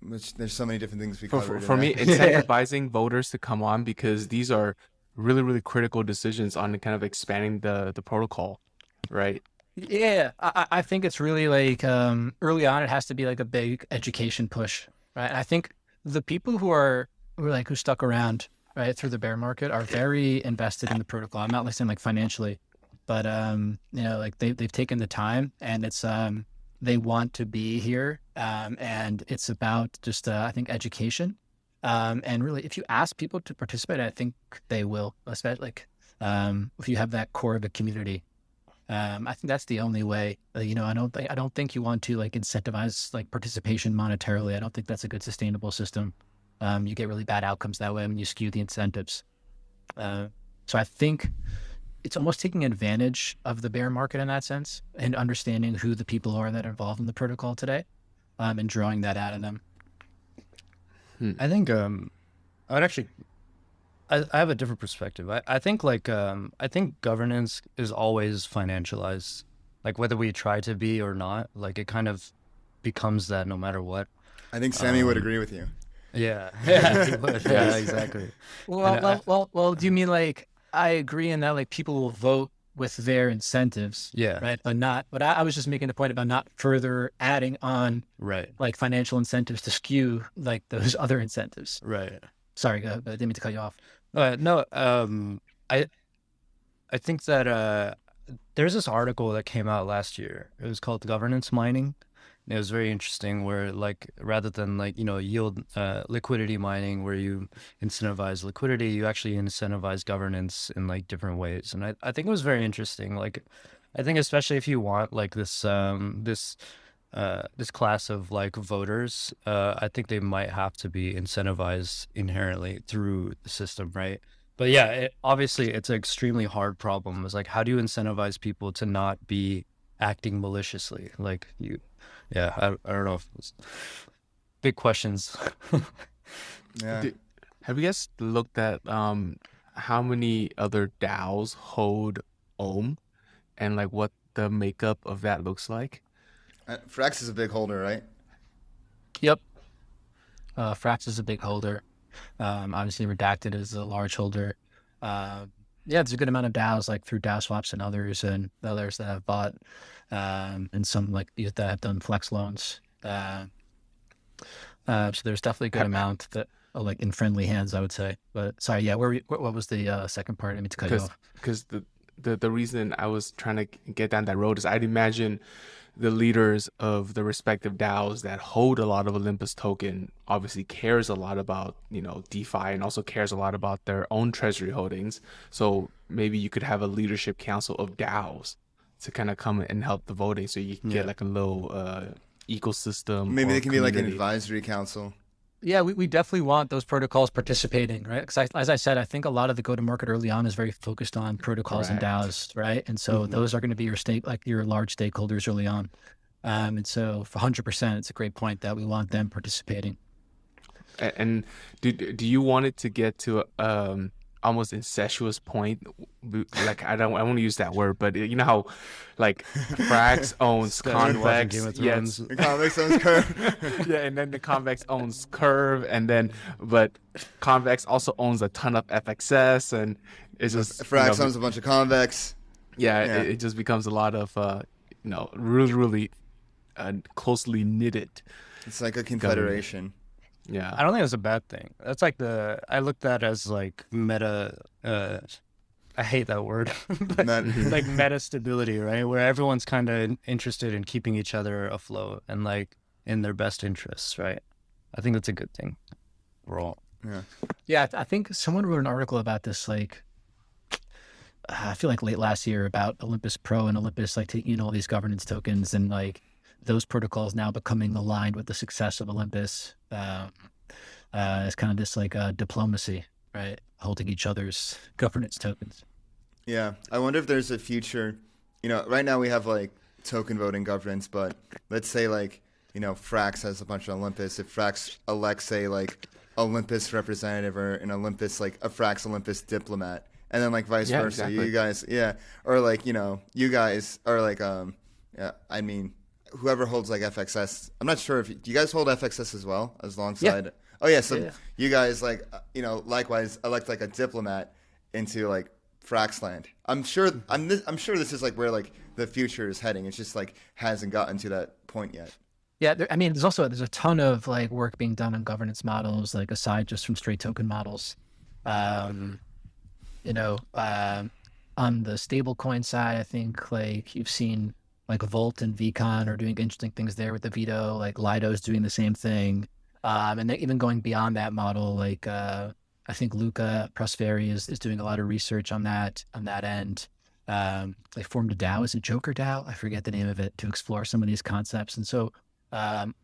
Which there's so many different things we For, covered. for me, incentivizing voters to come on, because these are really, really critical decisions on kind of expanding the protocol, right? Yeah, I think it's really like early on, it has to be like a big education push, right? And I think the people who stuck around right through the bear market are very invested in the protocol. I'm not listening like financially, but like they've taken the time, and it's they want to be here, and it's about just I think education, and really if you ask people to participate, I think they will, especially like if you have that core of a community. I think that's the only way. I don't think you want to like incentivize like participation monetarily. I don't think that's a good sustainable system. You get really bad outcomes that way when you skew the incentives. So I think it's almost taking advantage of the bear market in that sense, and understanding who the people are that are involved in the protocol today, and drawing that out of them. I think I would actually. I have a different perspective. I think like I think governance is always financialized, like whether we try to be or not. Like it kind of becomes that no matter what. I think Sammy would agree with you. Yeah. Yeah, exactly. Well. Do you mean like I agree in that like people will vote with their incentives? Yeah. Right. But I was just making the point about not further adding on Right. like financial incentives to skew like those other incentives. Right. Sorry, I didn't mean to cut you off. No. I think that there's this article that came out last year. It was called Governance Mining. And it was very interesting, where like rather than like yield liquidity mining, where you incentivize liquidity, you actually incentivize governance in like different ways. And I think it was very interesting. Like I think especially if you want like this class of like voters, I think they might have to be incentivized inherently through the system, right? But yeah, obviously it's an extremely hard problem. It's like, how do you incentivize people to not be acting maliciously? Like I don't know if it's big questions. Yeah. Have you guys looked at how many other DAOs hold Ohm, and like what the makeup of that looks like? Frax is a big holder, right? Yep. Frax is a big holder. Obviously Redacted is a large holder. There's a good amount of DAOs like through DAO swaps and others that have bought, and some like that have done flex loans. So there's definitely a good amount that are like in friendly hands, I would say. But sorry, what was the second part? I mean to cut you off. Because the reason I was trying to get down that road is I'd imagine the leaders of the respective DAOs that hold a lot of Olympus token obviously cares a lot about, DeFi, and also cares a lot about their own treasury holdings. So maybe you could have a leadership council of DAOs to kind of come and help the voting, so you can get like a little ecosystem. Maybe they can be like an community. advisory council. Yeah, we definitely want those protocols participating, right? Because as I said, I think a lot of the go-to-market early on is very focused on protocols and Correct. DAOs, right? And so those are going to be your large stakeholders early on. And so for 100%, it's a great point that we want them participating. And do you want it to get to almost incestuous point? Like I want to use that word, but you know how like Frax owns Started watching Convex, Game of yes, Thrones. The convex owns Curve. yeah, and then the Convex owns Curve, but Convex also owns a ton of FXS, and it's just Frax owns a bunch of convex. yeah, Yeah. it just becomes a lot of really closely knitted. It's like a confederation. Yeah, I don't think it's a bad thing. That's like I looked at as like meta. I hate that word, but Met- like meta stability, right? Where everyone's kind of interested in keeping each other afloat and like in their best interests, right? I think that's a good thing. We're all. Yeah, I think someone wrote an article about this, like, I feel like late last year, about Olympus Pro and Olympus, like taking all these governance tokens and like those protocols now becoming aligned with the success of Olympus. It's kind of this like diplomacy, right? Holding each other's governance tokens. Yeah, I wonder if there's a future. Right now we have like token voting governance, but let's say like Frax has a bunch of Olympus. If Frax elects, say, like Olympus representative or an Olympus, like a Frax Olympus diplomat, and then like vice Yeah, versa, exactly. you guys, or like you guys are like I mean, whoever holds like FXS. I'm not sure if do you guys hold FXS as well as alongside. Oh yeah, so Yeah. you guys like likewise elect like a diplomat into like Fraxland. I'm sure this is like where like the future is heading. It's just like hasn't gotten to that point yet. Yeah, there's a ton of like work being done on governance models, like aside just from straight token models. On the stablecoin side, I think like you've seen like Volt and Vcon are doing interesting things there with the veto, like Lido's doing the same thing. And then even going beyond that model, like I think Luca Prosperi is doing a lot of research on that end. They formed a DAO, is it Joker DAO? I forget the name of it, to explore some of these concepts. And so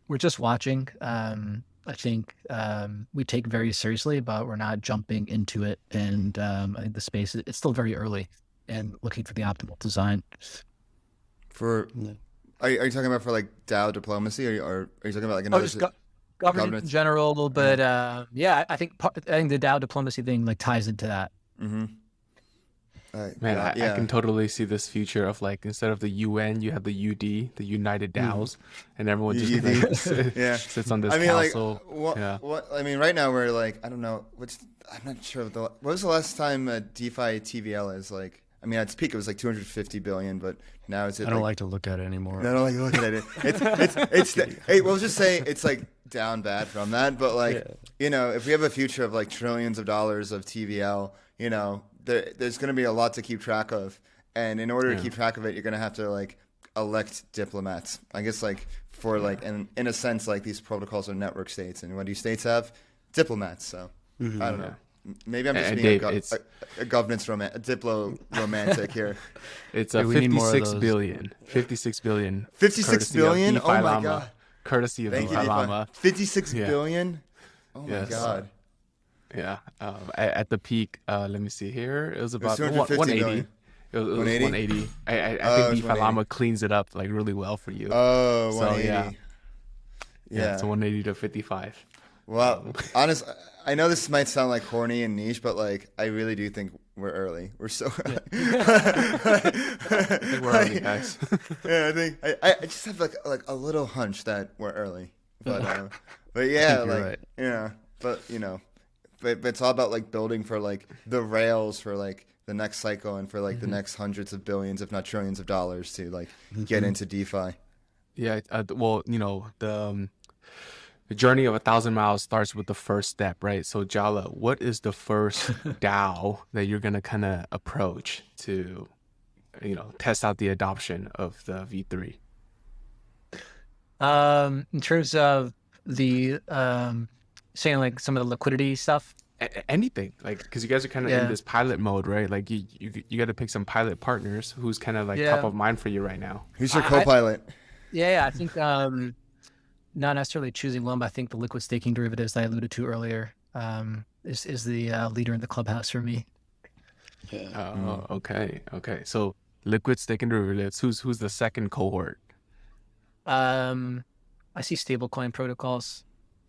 we're just watching. I think we take it very seriously, but we're not jumping into it. And I think the space, it's still very early and looking for the optimal design. Are you talking about for like DAO diplomacy, or are you talking about like Oh, another? just governance in general, but I think the DAO diplomacy thing like ties into that. Mm-hmm. Man, I can totally see this future of like, instead of the UN, you have the UD, the United DAOs, and everyone just UD. like, Yeah. sits on this I mean, council. like, what? I mean, right now we're like, I don't know, I'm not sure. What was the last time DeFi TVL is like? I mean, at its peak it was like 250 billion, but now it's. I don't like to look at it anymore. I don't like looking at it. Hey, we'll just say it's like down bad from that, but like if we have a future of like trillions of dollars of TVL, there's going to be a lot to keep track of, and in order to keep track of it, you're going to have to like elect diplomats. I guess like for like in a sense, like these protocols are network states, and what do states have? Diplomats. So I don't know. Maybe I'm just And being Dave, a governance a diplo romantic here. It's Hey, a we need more of 56 those. billion. 56 billion. 56 courtesy of billion? DeFi Oh my Llama. God. Courtesy of Thank you, DeFi DeFi. Llama. 56 Yeah. billion? Oh my Yes. God. Yeah. At the peak, let me see here. It was about 250 180. billion. It was 180? 180. I Oh, think it was DeFi 180. Llama cleans it up like really well for you. Oh, So, 180. yeah. So 180 to 55. Well, honest, I know this might sound like horny and niche, but like I really do think we're early. We're so early. I think we're early, guys. Yeah, I think I just have like a little hunch that we're early, but yeah, think you're like right. yeah, but but it's all about like building for like the rails for like the next cycle and for like the next hundreds of billions, if not trillions of dollars to like get into DeFi. Yeah. Well, the journey of 1,000 miles starts with the first step, right? So Jala, what is the first DAO that you're gonna kind of approach to test out the adoption of the V3? In terms of the saying like some of the liquidity stuff. Anything, like, because you guys are kind of in this pilot mode, right? Like you got to pick some pilot partners. Who's kind of like top of mind for you right now? Who's your co-pilot? I think not necessarily choosing one, but I think the liquid staking derivatives that I alluded to earlier is the leader in the clubhouse for me. Oh, okay. So liquid staking derivatives. Who's the second cohort? I see stablecoin protocols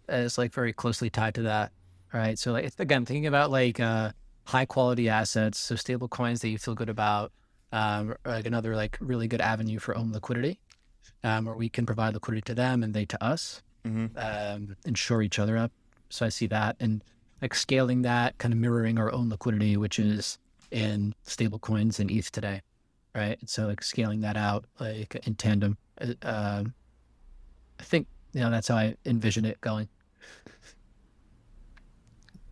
as like very closely tied to that. Right. So like, again, thinking about like high quality assets, so stable coins that you feel good about, like another like really good avenue for own liquidity, where we can provide liquidity to them and they to us, and shore each other up. So I see that, and like scaling that, kind of mirroring our own liquidity, which is in stable coins and ETH today. Right. And so like scaling that out like in tandem. I think, that's how I envision it going.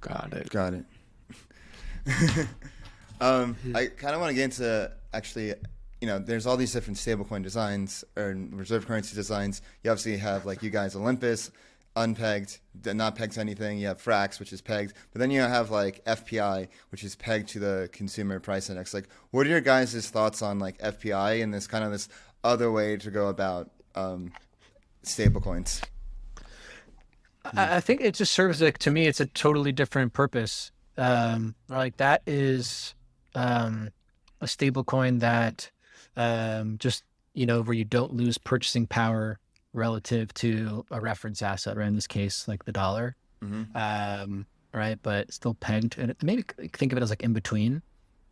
Got it. I kind of want to get into actually, there's all these different stablecoin designs or reserve currency designs. You obviously have like you guys, Olympus, unpegged, not pegged to anything. You have Frax, which is pegged, but then you have like FPI, which is pegged to the consumer price index. Like, what are your guys' thoughts on like FPI and this other way to go about stablecoins? I think it just serves like, to me, it's a totally different purpose. Like that is a stable coin that just, where you don't lose purchasing power relative to a reference asset, right? In this case, like the dollar, right? But still pegged. And maybe think of it as like in between,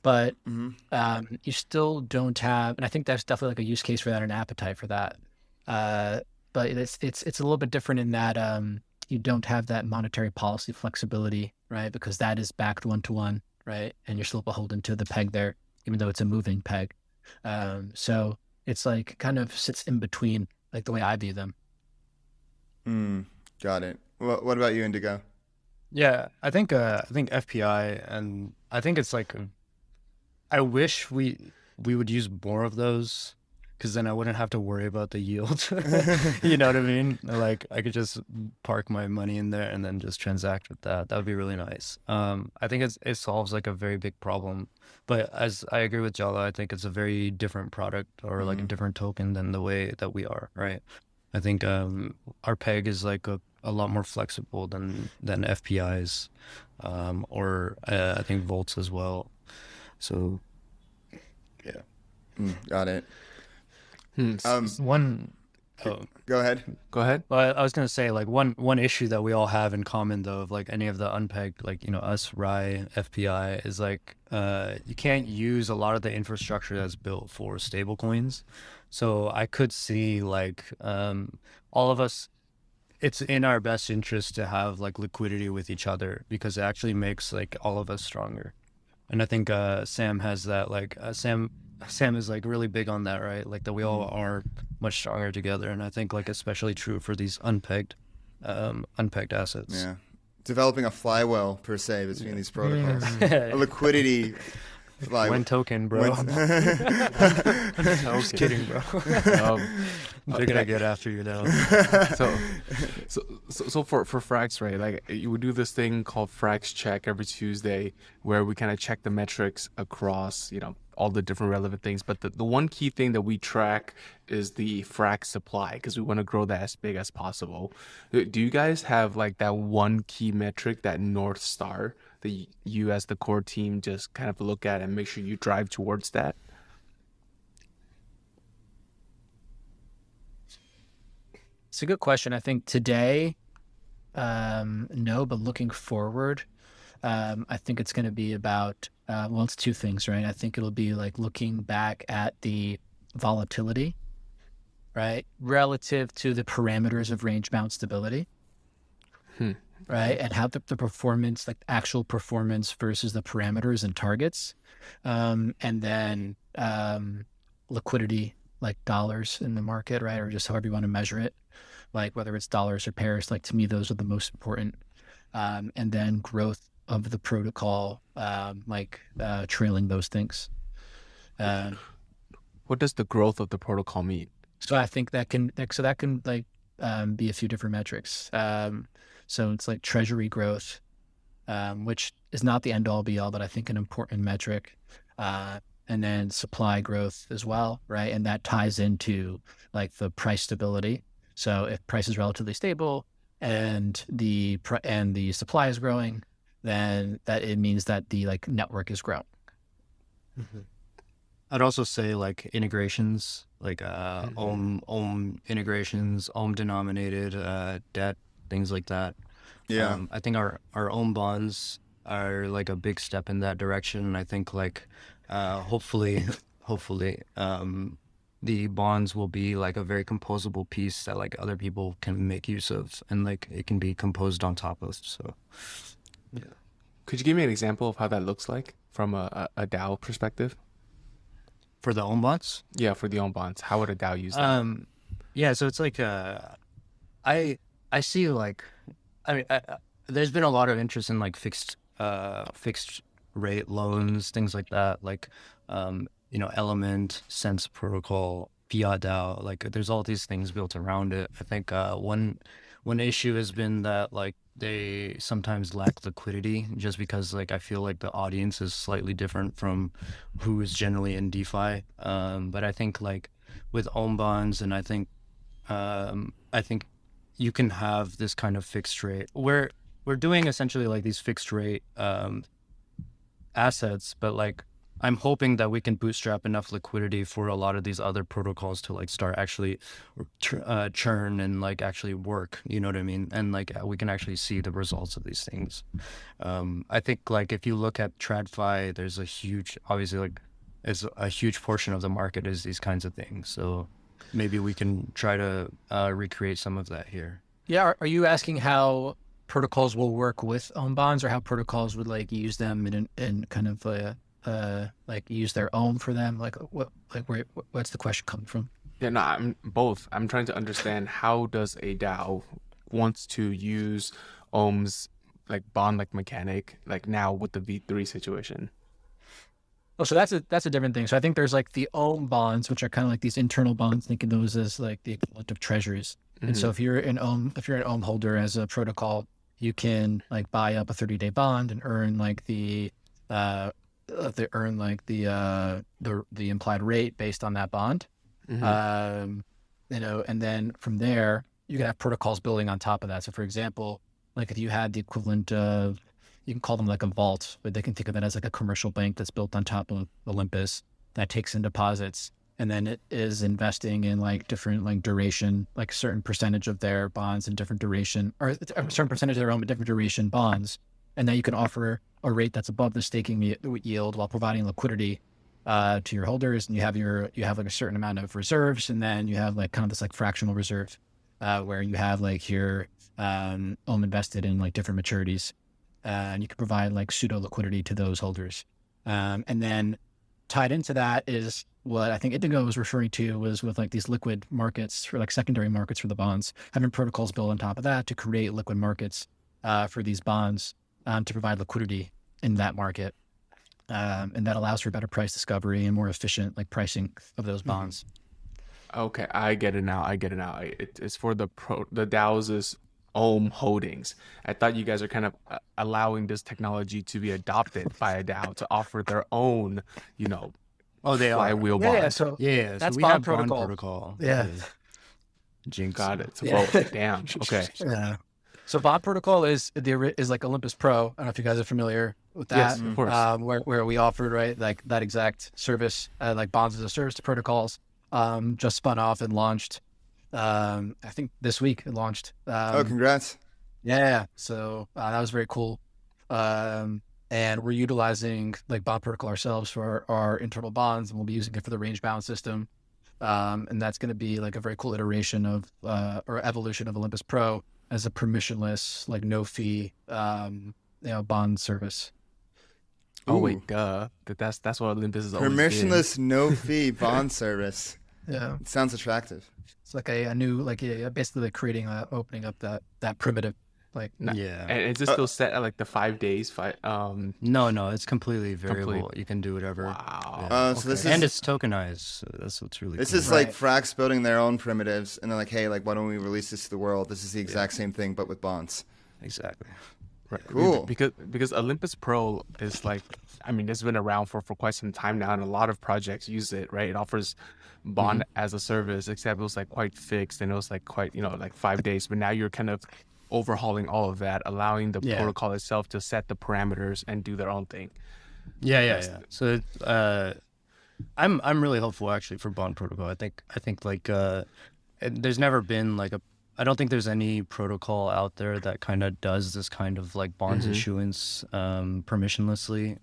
but you still don't have, and I think that's definitely like a use case for that, an appetite for that. But it's a little bit different in that you don't have that monetary policy flexibility, right? Because that is backed one-to-one, right? And you're still beholden to the peg there, even though it's a moving peg. So it's like kind of sits in between, like the way I view them. Got it. What about you, Indigo? Yeah, I think FPI, and I think it's like, I wish we would use more of those, because then I wouldn't have to worry about the yield. You know what I mean? Like I could just park my money in there and then just transact with that. That would be really nice. I think it solves like a very big problem. But as I agree with Jala, I think it's a very different product or like a different token than the way that we are, right? I think our peg is like a lot more flexible than FPI's, or I think Volts as well. So yeah. Got it. One. Go ahead. Well, I was gonna say like one issue that we all have in common though, of like any of the unpegged, like us, RAI, FPI, is like you can't use a lot of the infrastructure that's built for stablecoins. So I could see like all of us, it's in our best interest to have like liquidity with each other, because it actually makes like all of us stronger. And I think Sam has that, like Sam is like really big on that, right? Like that we all are much stronger together. And I think like especially true for these unpegged assets. Yeah. Developing a flywheel per se between these protocols. A liquidity flywheel. One token, bro. Just kidding, bro. They're gonna get after you now. So for Frax, right? Like you would do this thing called Frax check every Tuesday, where we kind of check the metrics across, all the different relevant things. But the one key thing that we track is the Frax supply, because we want to grow that as big as possible. Do you guys have like that one key metric, that North Star, that you as the core team just kind of look at and make sure you drive towards that? It's a good question. I think today, no, but looking forward, I think it's going to be about, it's two things, right? I think it'll be like looking back at the volatility, right? Relative to the parameters of range bound stability, right? And how the performance, like actual performance versus the parameters and targets. And then liquidity, like dollars in the market, right? Or just however you want to measure it, like whether it's dollars or pairs, like to me, those are the most important. And then growth of the protocol, trailing those things. What does the growth of the protocol mean? So I think that can like be a few different metrics. So it's like treasury growth, which is not the end all be all, but I think an important metric. And then supply growth as well, right? And that ties into like the price stability. So if price is relatively stable and the supply is growing, then that it means that the like network is growing. I'd also say like integrations, like Ohm integrations, Ohm denominated debt, things like that. Yeah. I think our Ohm bonds are like a big step in that direction. And I think like hopefully the bonds will be like a very composable piece that like other people can make use of, and like it can be composed on top of. So yeah. Could you give me an example of how that looks like from a DAO perspective? For the Ohm bonds? Yeah, for the Ohm bonds. How would a DAO use that? Yeah, so it's like I see like there's been a lot of interest in like fixed rate loans, things like that, like Element, Sense Protocol, Fiat DAO, like there's all these things built around it. I think one issue has been that like they sometimes lack liquidity, just because like I feel like the audience is slightly different from who is generally in DeFi. But I think like with Ohm bonds, and I think you can have this kind of fixed rate. We're doing essentially like these fixed rate assets, but like I'm hoping that we can bootstrap enough liquidity for a lot of these other protocols to like start actually churn and like actually work, you know what I mean? And like we can actually see the results of these things. I think like if you look at TradFi, there's a huge, obviously like it's a huge portion of the market is these kinds of things. So maybe we can try to recreate some of that here. Yeah. Are you asking how protocols will work with Ohm bonds, or how protocols would like use them in kind of like use their own for them? Like what's the question coming from? Yeah, no, I'm both. I'm trying to understand, how does a DAO wants to use Ohm's like bond like mechanic like now with the V3 situation? Oh, so that's a different thing. So I think there's like the Ohm bonds, which are kind of like these internal bonds, thinking those as like the equivalent of treasuries. And so if you're an Ohm holder as a protocol, you can like buy up a 30-day bond and earn like the implied rate based on that bond. And then from there you can have protocols building on top of that. So for example, like if you had the equivalent of, you can call them like a vault, but they can think of it as like a commercial bank that's built on top of Olympus that takes in deposits, and then it is investing in like different like duration, like a certain percentage of their bonds in different duration, or a certain percentage of their own but different duration bonds. And then you can offer a rate that's above the staking yield while providing liquidity to your holders. And you have like a certain amount of reserves, and then you have like kind of this like fractional reserve where you have like your Ohm invested in like different maturities, and you can provide like pseudo liquidity to those holders. And then tied into that is what I think Indigo was referring to, was with like these liquid markets, for like secondary markets for the bonds, having protocols built on top of that to create liquid markets for these bonds. To provide liquidity in that market, and that allows for better price discovery and more efficient like pricing of those bonds. Okay, I get it now. It's for the DAOs' Ohm holdings. I thought you guys are kind of allowing this technology to be adopted by a DAO to offer their own, flywheel bond. Yeah, so that's we bond have protocol. Yeah. Jinx. Got it. So both. Damn. Okay. Yeah. So bond protocol is like Olympus Pro. I don't know if you guys are familiar with that. Yes, of course. Where we offered, right, like that exact service, like bonds as a service to protocols. Just spun off and launched. I think this week it launched. Congrats. Yeah. So that was very cool. And we're utilizing like bond protocol ourselves for our internal bonds, and we'll be using it for the range bound system. And that's going to be like a very cool iteration of or evolution of Olympus Pro as a permissionless, like no fee, bond service. Oh wait, duh. That's what Olympus is always Permissionless, no fee bond service. Yeah, it sounds attractive. It's like a new, like basically like creating, opening up that primitive. Like, Yeah. And is it still set at like the 5 days? No, it's completely variable. You can do whatever. Wow. Yeah. So this And is it's tokenized. So that's what's really this cool. is like Frax building their own primitives, and they're like, hey, like why don't we release this to the world? This is the exact same thing, but with bonds. Exactly. Right. Cool. Because Olympus Pro is like, I mean, it's been around for quite some time now, and a lot of projects use it, right? It offers bond as a service, except it was like quite fixed, and it was like quite, like 5 days. But now you're kind of overhauling all of that, allowing the protocol itself to set the parameters and do their own thing. Yeah. So I'm really hopeful actually for bond protocol. I think like there's never been like I don't think there's any protocol out there that kind of does this kind of like bonds issuance permissionlessly.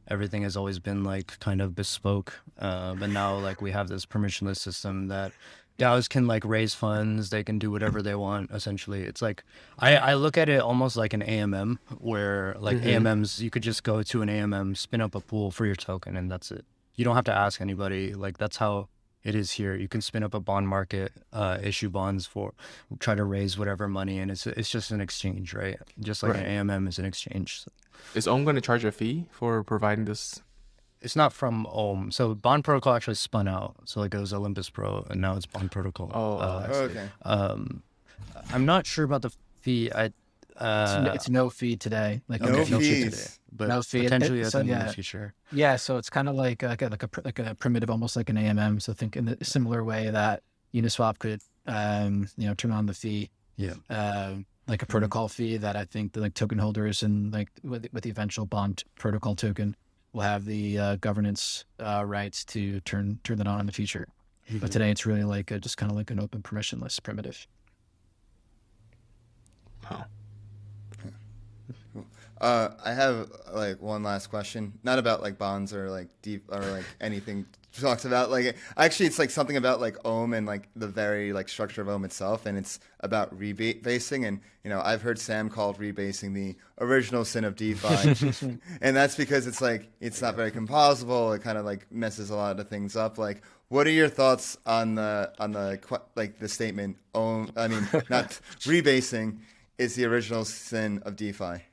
Everything has always been like kind of bespoke, but now like we have this permissionless system that DAOs can like raise funds, they can do whatever they want. Essentially, it's like I look at it almost like an AMM, where like AMMs, you could just go to an AMM, spin up a pool for your token, and that's it. You don't have to ask anybody. Like that's how it is here. You can spin up a bond market, issue bonds try to raise whatever money, and it's just an exchange, right? Just like an AMM is an exchange. Is Ohm going to charge a fee for providing this? It's not from Ohm. So Bond Protocol actually spun out. So like it was Olympus Pro, and now it's Bond Protocol. Okay. I'm not sure about the fee. it's no fee today. Like No fee fees. today, but No fee. potentially So, in yeah. the future. Yeah, so it's kind of like a primitive, almost like an AMM. So think in the similar way that Uniswap could, turn on the fee. Yeah. Like a protocol fee that I think the like token holders and like with the eventual bond protocol token will have the governance rights to turn that on in the future. But today it's really like just kind of like an open permissionless primitive. Wow. I have like one last question, not about like bonds or like deep or like anything talks about like actually it's like something about like Ohm and like the very like structure of Ohm itself, and it's about rebasing. And I've heard Sam called rebasing the original sin of DeFi, and that's because it's like it's not very composable. It kind of like messes a lot of things up. Like, what are your thoughts on the like the statement Ohm? I mean, not rebasing is the original sin of DeFi.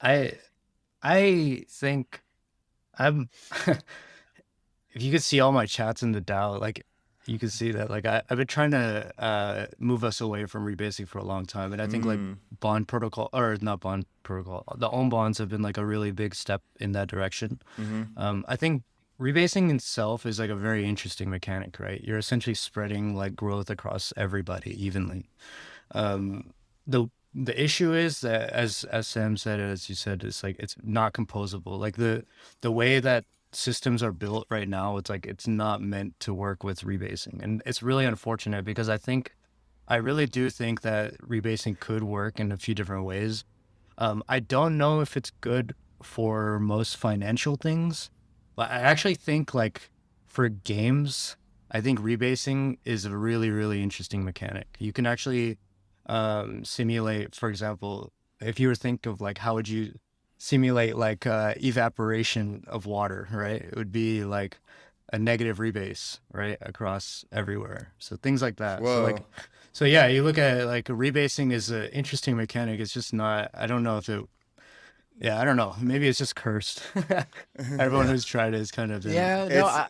I think I'm if you could see all my chats in the DAO, like you could see that like I've been trying to move us away from rebasing for a long time, and I think like bond protocol, or not bond protocol, the own bonds have been like a really big step in that direction. I think rebasing itself is like a very interesting mechanic, right? You're essentially spreading like growth across everybody evenly. The issue is that, as Sam said, as you said, it's like it's not composable. Like the way that systems are built right now, it's like it's not meant to work with rebasing, and it's really unfortunate because I really do think that rebasing could work in a few different ways. I don't know if it's good for most financial things, but I actually think like for games, I think rebasing is a really, really interesting mechanic. You can actually simulate, for example, if you were to think of like how would you simulate like evaporation of water, right? It would be like a negative rebase, right, across everywhere. So things like that. Whoa. So yeah, you look at it, like rebasing is an interesting mechanic. It's just not. I don't know if it. Yeah, I don't know. Maybe it's just cursed. Everyone who's tried it is kind of. Yeah.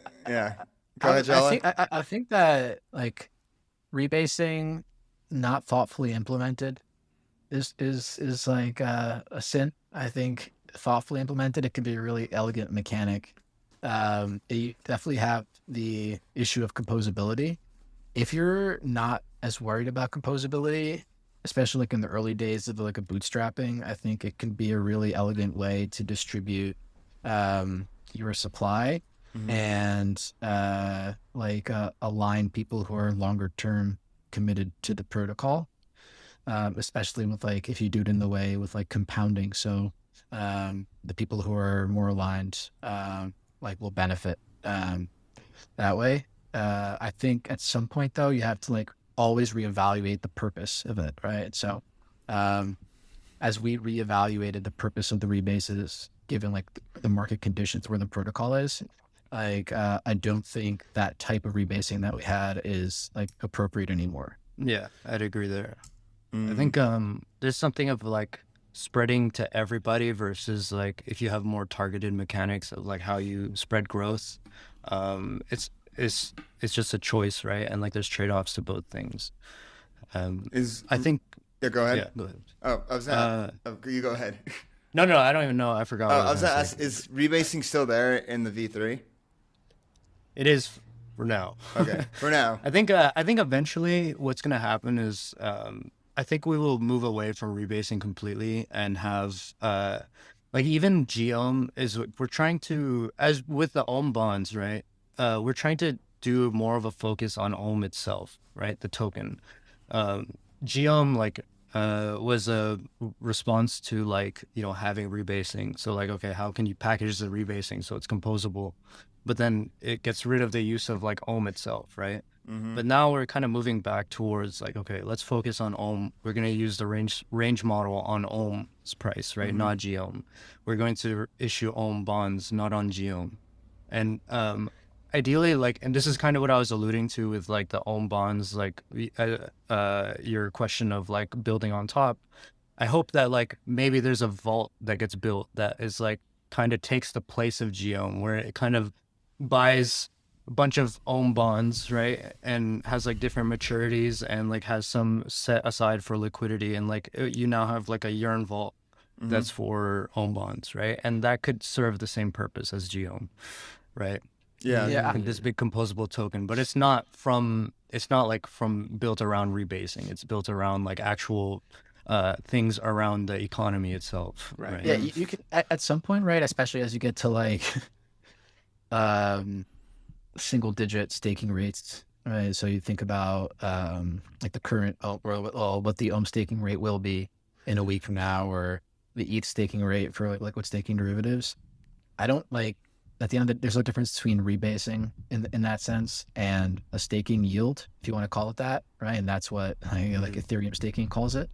Go ahead, Jala. I think that like rebasing not thoughtfully implemented is like a sin. I think thoughtfully implemented, it can be a really elegant mechanic. You definitely have the issue of composability. If you're not as worried about composability, especially like in the early days of like a bootstrapping, I think it can be a really elegant way to distribute your supply and align people who are longer term committed to the protocol, especially with like if you do it in the way with like compounding. So the people who are more aligned will benefit that way. I think at some point though, you have to like always reevaluate the purpose of it, right? So as we reevaluated the purpose of the rebases, given like the market conditions where the protocol is, like I don't think that type of rebasing that we had is like appropriate anymore. Yeah, I'd agree there. I think there's something of like spreading to everybody versus like if you have more targeted mechanics of like how you spread growth. It's it's just a choice, right? And like there's trade-offs to both things. I think. Yeah, go ahead. Yeah, go ahead. Oh, I was gonna, you go ahead. No, I don't even know. I forgot. I was gonna ask, is rebasing still there in the V3? It is for now. Okay, for now. I think eventually what's gonna happen is I think we will move away from rebasing completely and have like even GOM is we're trying to, as with the Ohm bonds, right? We're trying to do more of a focus on Ohm itself, right? The token. GOM like was a response to like, you know, having rebasing. So like, okay, how can you package the rebasing so it's composable? But then it gets rid of the use of like Ohm itself, right? Mm-hmm. But now we're kind of moving back towards like, okay, let's focus on Ohm. We're going to use the range model on Ohm's price, right? Mm-hmm. Not GOM. We're going to issue Ohm bonds, not on GOM. And ideally, like, and this is kind of what I was alluding to with like the Ohm bonds, like your question of like building on top. I hope that like maybe there's a vault that gets built that is like kind of takes the place of GOM, where it kind of buys a bunch of Ohm bonds, right? And has like different maturities and like has some set aside for liquidity. And like you now have like a Yearn vault that's for Ohm bonds, right? And that could serve the same purpose as GOM, right? Yeah. This big composable token, but it's not like from built around rebasing. It's built around like actual things around the economy itself. Right. Yeah, you can at some point, right? Especially as you get to like single digit staking rates, right? So you think about like the current what the Ohm staking rate will be in a week from now, or the ETH staking rate for like liquid staking derivatives. I don't like. At the end of it, there's no difference between rebasing in that sense and a staking yield, if you want to call it that, right? And that's what like Ethereum staking calls it.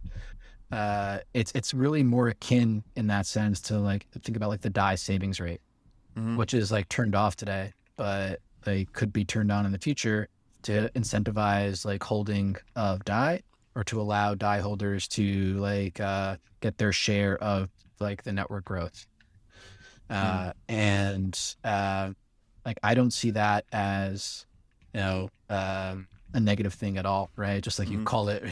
It's really more akin in that sense to like think about like the DAI savings rate, which is like turned off today, but they could be turned on in the future to incentivize like holding of DAI, or to allow DAI holders to like get their share of like the network growth. Like I don't see that as, you know, a negative thing at all, right? Just like you call it,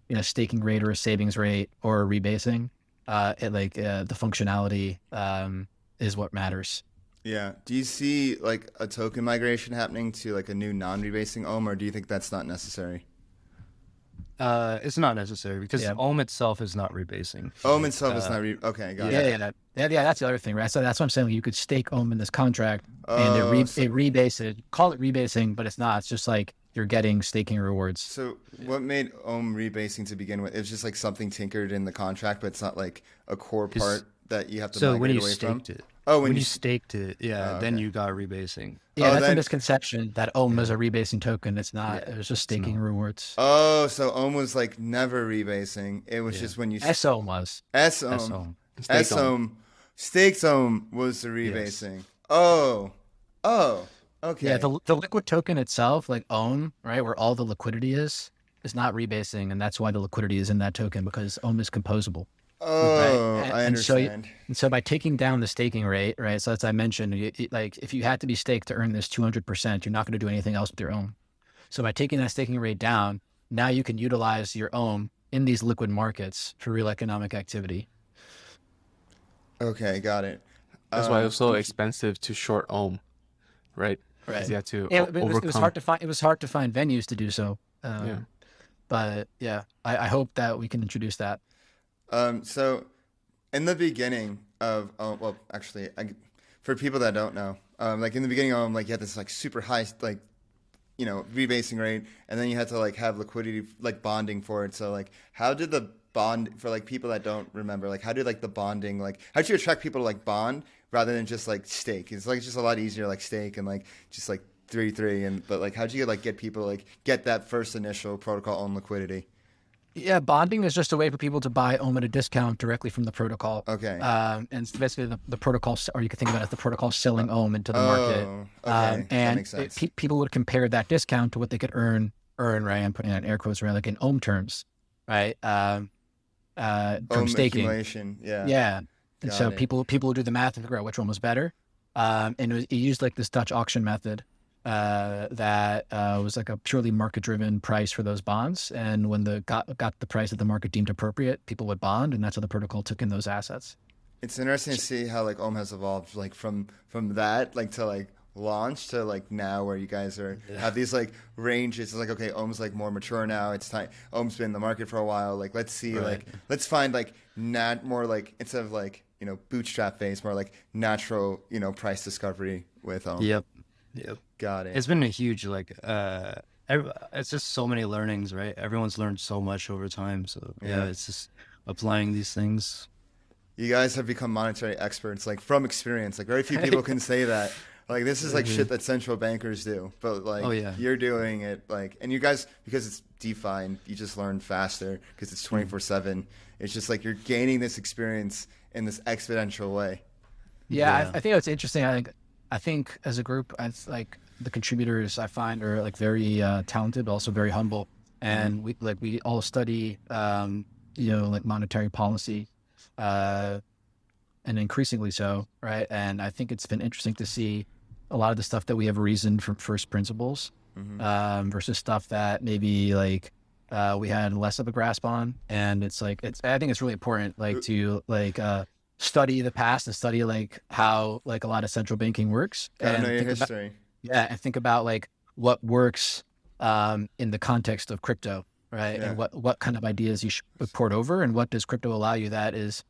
you know, staking rate or a savings rate or a rebasing. The functionality is what matters. Yeah. Do you see like a token migration happening to like a new non-rebasing Ohm, or do you think that's not necessary? It's not necessary because Ohm itself is not rebasing. Ohm itself is not okay, got it. Yeah, that's the other thing, right? So that's what I'm saying. You could stake Ohm in this contract and it rebase it, call it rebasing, but it's not. It's just like you're getting staking rewards. So what made Ohm rebasing to begin with? It was just like something tinkered in the contract, but it's not like a core part that you have to migrate away from? When you staked it, then you got rebasing. Yeah, that's a misconception that Ohm is a rebasing token. It's not. It was just staking rewards. Oh, so Ohm was like never rebasing. It was just when you... S-Ohm was. S-Ohm. Staked Ohm was the rebasing. Yes. Oh, okay. Yeah, the liquid token itself, like Ohm, right, where all the liquidity is not rebasing, and that's why the liquidity is in that token, because Ohm is composable. Oh, right? I understand. And so by taking down the staking rate, right? So as I mentioned, like if you had to be staked to earn this 200%, you're not going to do anything else with your Ohm. So by taking that staking rate down, now you can utilize your Ohm in these liquid markets for real economic activity. Okay, got it. That's why it was so expensive to short Ohm, right? Right. You had to overcome. It was hard to find. It was hard to find venues to do so. But yeah, I hope that we can introduce that. So in the beginning of, for people that don't know, like in the beginning of, like you had this like super high, like, you know, rebasing rate, and then you had to like have liquidity, like bonding for it. So like, how did the bond, for like people that don't remember, like how did like the bonding, like how did you attract people to like bond rather than just like stake? It's like just a lot easier like stake and like just like 3 but like how'd you like get people to like get that first initial protocol on liquidity? Yeah, bonding is just a way for people to buy Ohm at a discount directly from the protocol. Okay. And it's basically the protocol, or you could think about it as the protocol selling Ohm into the market. Okay. And that makes sense. People would compare that discount to what they could earn, right? I'm putting that in air quotes around, like in Ohm terms. right? From Ohm staking. accumulation. Yeah. Yeah. And so Got it. people would do the math and figure out which one was better. And it used like this Dutch auction method that was like a purely market-driven price for those bonds. And when got the price that the market deemed appropriate, people would bond, and that's how the protocol took in those assets. It's interesting to see how like Ohm has evolved, like from that like to like launch to like now where you guys are have these like ranges. It's like, okay, Ohm's like more mature now. It's time. Ohm's been in the market for a while. Like let's see, like let's find like more like instead of like bootstrap phase, more like natural price discovery with Ohm. Yep. Got it. It's been a huge it's just so many learnings, right? Everyone's learned so much over time. So yeah, it's just applying these things. You guys have become monetary experts, like from experience. Like very few people can say that. Like this is like shit that central bankers do, but like you're doing it like, and you guys, because it's DeFi and you just learn faster because it's 24/7. It's just like you're gaining this experience in this exponential way. Yeah. I think it's interesting. I think as a group, it's like the contributors I find are like very talented, but also very humble, and we all study like monetary policy. And increasingly so, right? And I think it's been interesting to see a lot of the stuff that we have reasoned from first principles versus stuff that maybe like we had less of a grasp on. And it's like I think it's really important like to like study the past and study like how like a lot of central banking works. Gotta know your history. And think about like what works in the context of crypto. Right. Yeah. And what kind of ideas you should port over, and what does crypto allow you that is,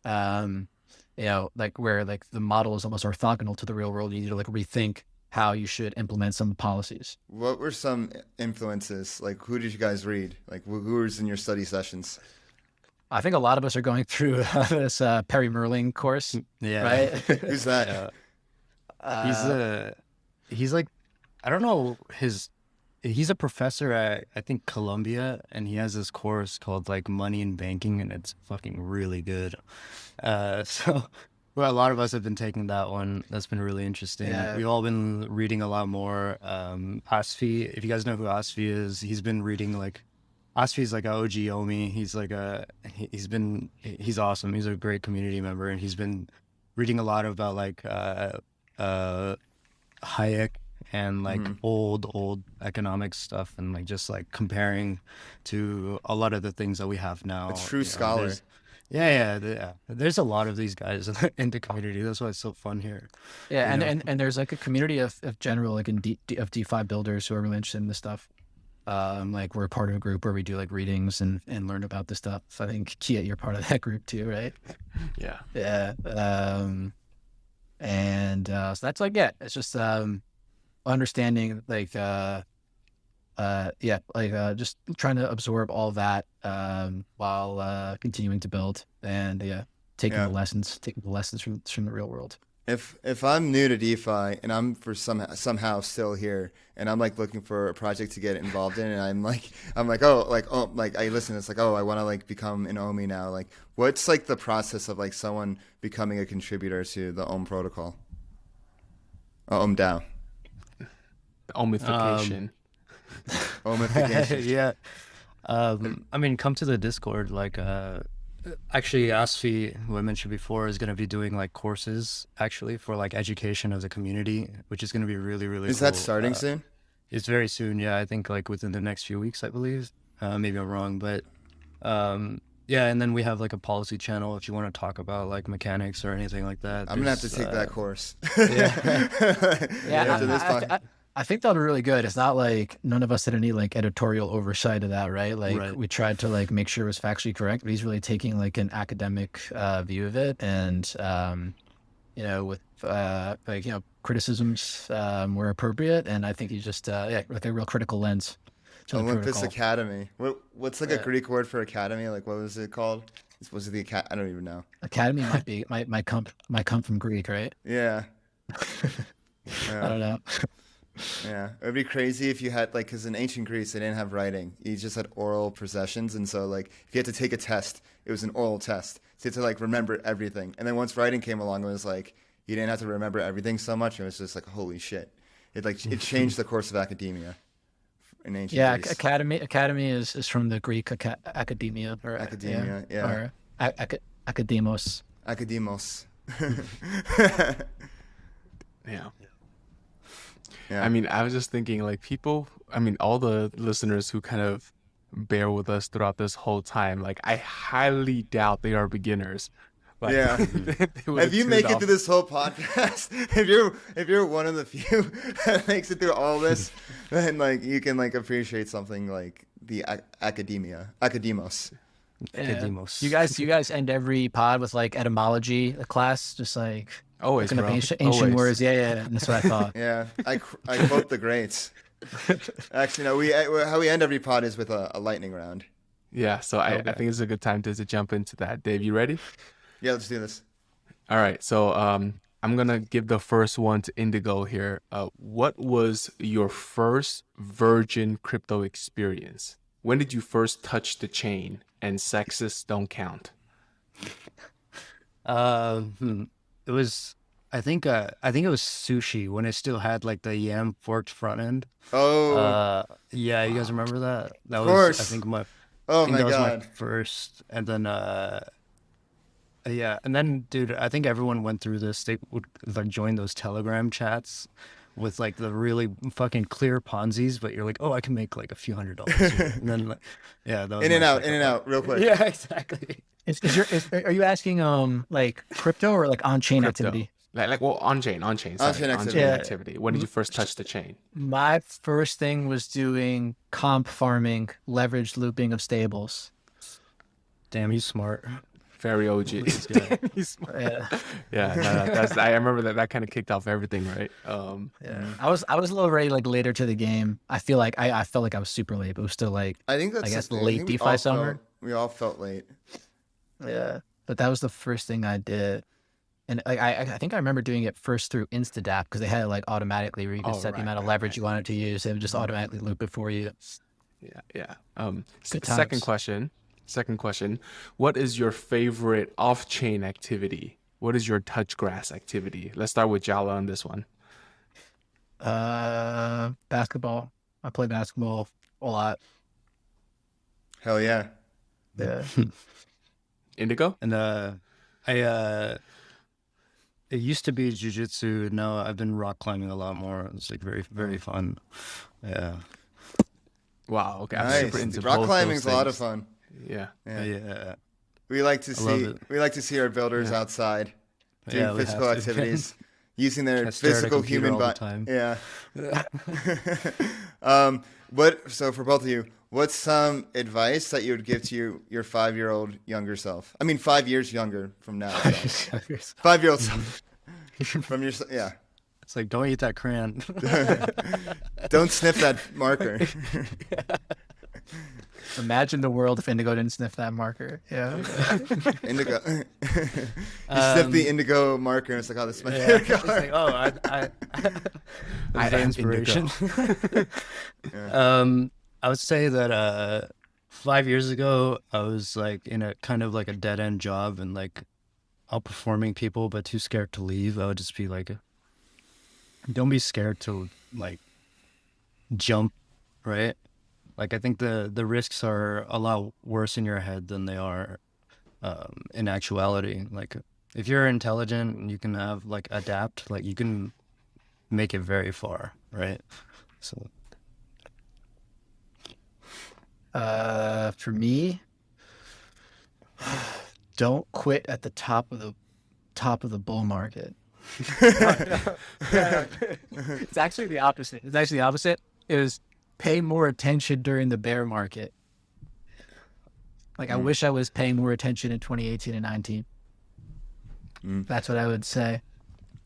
like where like the model is almost orthogonal to the real world. You need to like rethink how you should implement some policies. What were some influences? Like who did you guys read? Like who was in your study sessions? I think a lot of us are going through this Perry Merling course. Yeah. Right. Who's that? He's like, I don't know he's a professor at, I think, Columbia, and he has this course called like Money and Banking, and it's fucking really good. So well, a lot of us have been taking that one. That's been really interesting. Yeah. We've all been reading a lot more. Asfi, if you guys know who Asfi is, he's been reading like, Asfi's like a OG Omi. He's like he's awesome. He's a great community member, and he's been reading a lot about like Hayek and like old economic stuff, and like just like comparing to a lot of the things that we have now. A true scholar. There's a lot of these guys in the community. That's why it's so fun here. Yeah, and there's like a community of general like of DeFi builders who are really interested in this stuff. Like we're part of a group where we do like readings and learn about this stuff. So I think Kiet, you're part of that group too, right? Yeah. Yeah. So that's like it's just understanding like just trying to absorb all that while continuing to build and taking the lessons from the real world. If I'm new to DeFi and I'm somehow still here and I'm like looking for a project to get involved in, and I'm like I listen, it's like, I want to like become an Ohmie now. Like what's like the process of like someone becoming a contributor to the Ohm protocol? Ohm DAO. Ohmification. Ohmification. Yeah. I mean, come to the Discord. Like, actually, Asfi, who I mentioned before, is going to be doing like courses actually for like education of the community, which is going to be really, really cool. Is that starting soon? It's very soon. Yeah, I think like within the next few weeks, I believe. Maybe I'm wrong, but yeah. And then we have like a policy channel if you want to talk about like mechanics or anything like that. I'm gonna have to take that course. I think that'll be really good. It's not like none of us had any like editorial oversight of that, right? Like we tried to like make sure it was factually correct, but he's really taking like an academic view of it, and with criticisms were appropriate, and I think he's just like a real critical lens. Olympus Academy. What's like a Greek word for academy? Like what was it called? Was it the I don't even know. Academy might come from Greek, right? Yeah. I don't know. Yeah, it would be crazy if you had like, because in ancient Greece they didn't have writing; you just had oral processions, and so like if you had to take a test, it was an oral test. So you had to like remember everything, and then once writing came along, it was like you didn't have to remember everything so much. It was just like holy shit! It changed the course of academia in ancient Yeah, Greece. academy is from the Greek academia or Academia, yeah. or academos. Academos. Yeah. Yeah. I mean, I was just thinking, like, people, I mean, all the listeners who kind of bear with us throughout this whole time, like, I highly doubt they are beginners. Like, Yeah. they would've If you tuned make it off. through this whole podcast, if you're one of the few that makes it through all this, then like you can like appreciate something like the academos. Academos. You guys end every pod with like etymology class, just like Always, looking up bro. ancient Always. words. Yeah, that's what I thought. Yeah, I quote the greats. Actually, no, how we end every pod is with a lightning round. Yeah, so I Okay. think it's a good time to jump into that. Dave, you ready? Yeah, let's do this. All right, so I'm gonna give the first one to Indigo here. What was your first virgin crypto experience? When did you first touch the chain? And sexists don't count. It was, I think it was sushi when it still had like the yam forked front end. Oh, Yeah, you guys remember that? That Of was, course. I think oh my that was my God. first, and then yeah, and then dude, I think everyone went through this. They would like join those Telegram chats with like the really fucking clear Ponzi's, but you're like, oh, I can make like a few $100s here. And then like, yeah, that was In and my out, second in and one. out, real quick. Yeah, exactly. Are you asking like crypto or like on chain Crypto. activity? Like well, on-chain On-chain on-chain activity. activity. When did you first touch the chain? My first thing was doing comp farming, leveraged looping of stables. Damn, he's smart. Very OG. Yeah. Yeah. Yeah, that's I remember that kind of kicked off everything, right? Yeah. I was a little ready like later to the game. I feel like I felt like I was super late, but it was still like I think that's I guess the thing. late think we DeFi all summer. we all felt late. Yeah. But that was the first thing I did. And like I think I remember doing it first through InstaDApp because they had it like automatically where you could Oh, set the right, amount of right, leverage right. you wanted to use. It would just automatically loop it for you. Yeah. Good Second times. question. What is your favorite off-chain activity? What is your touch grass activity? Let's start with Jala on this one. Basketball. I play basketball a lot. Hell yeah. Yeah. Indigo? And it used to be jujitsu. Now I've been rock climbing a lot more. It's like very, very fun. Yeah. Wow, okay. I'm Nice. super into Rock both climbing's those a lot of things. fun. Yeah. Yeah. Yeah. We like to love see our builders outside doing Yeah, we physical have to. activities, using their I stare at a physical computer human all the body. time. Yeah. So for both of you, what's some advice that you would give to your 5-year-old younger self? I mean, 5 years younger from now. So. 5-year-old self from your yeah. It's like, don't eat that crayon. Don't sniff that marker. Imagine the world if Indigo didn't sniff that marker. Yeah. Indigo. You sniff the indigo marker, and it's like, oh, this is my favorite It's color. like, oh, I I the am inspiration. I would say that 5 years ago, I was like in a kind of like a dead end job and like outperforming people, but too scared to leave. I would just be like, don't be scared to like jump, right? Like I think the risks are a lot worse in your head than they are in actuality. Like if you're intelligent and you can have like adapt, like you can make it very far, right? So For me, don't quit at the top of the bull market. It's actually the opposite. It was pay more attention during the bear market. Like I wish I was paying more attention in 2018 and 19. That's what I would say.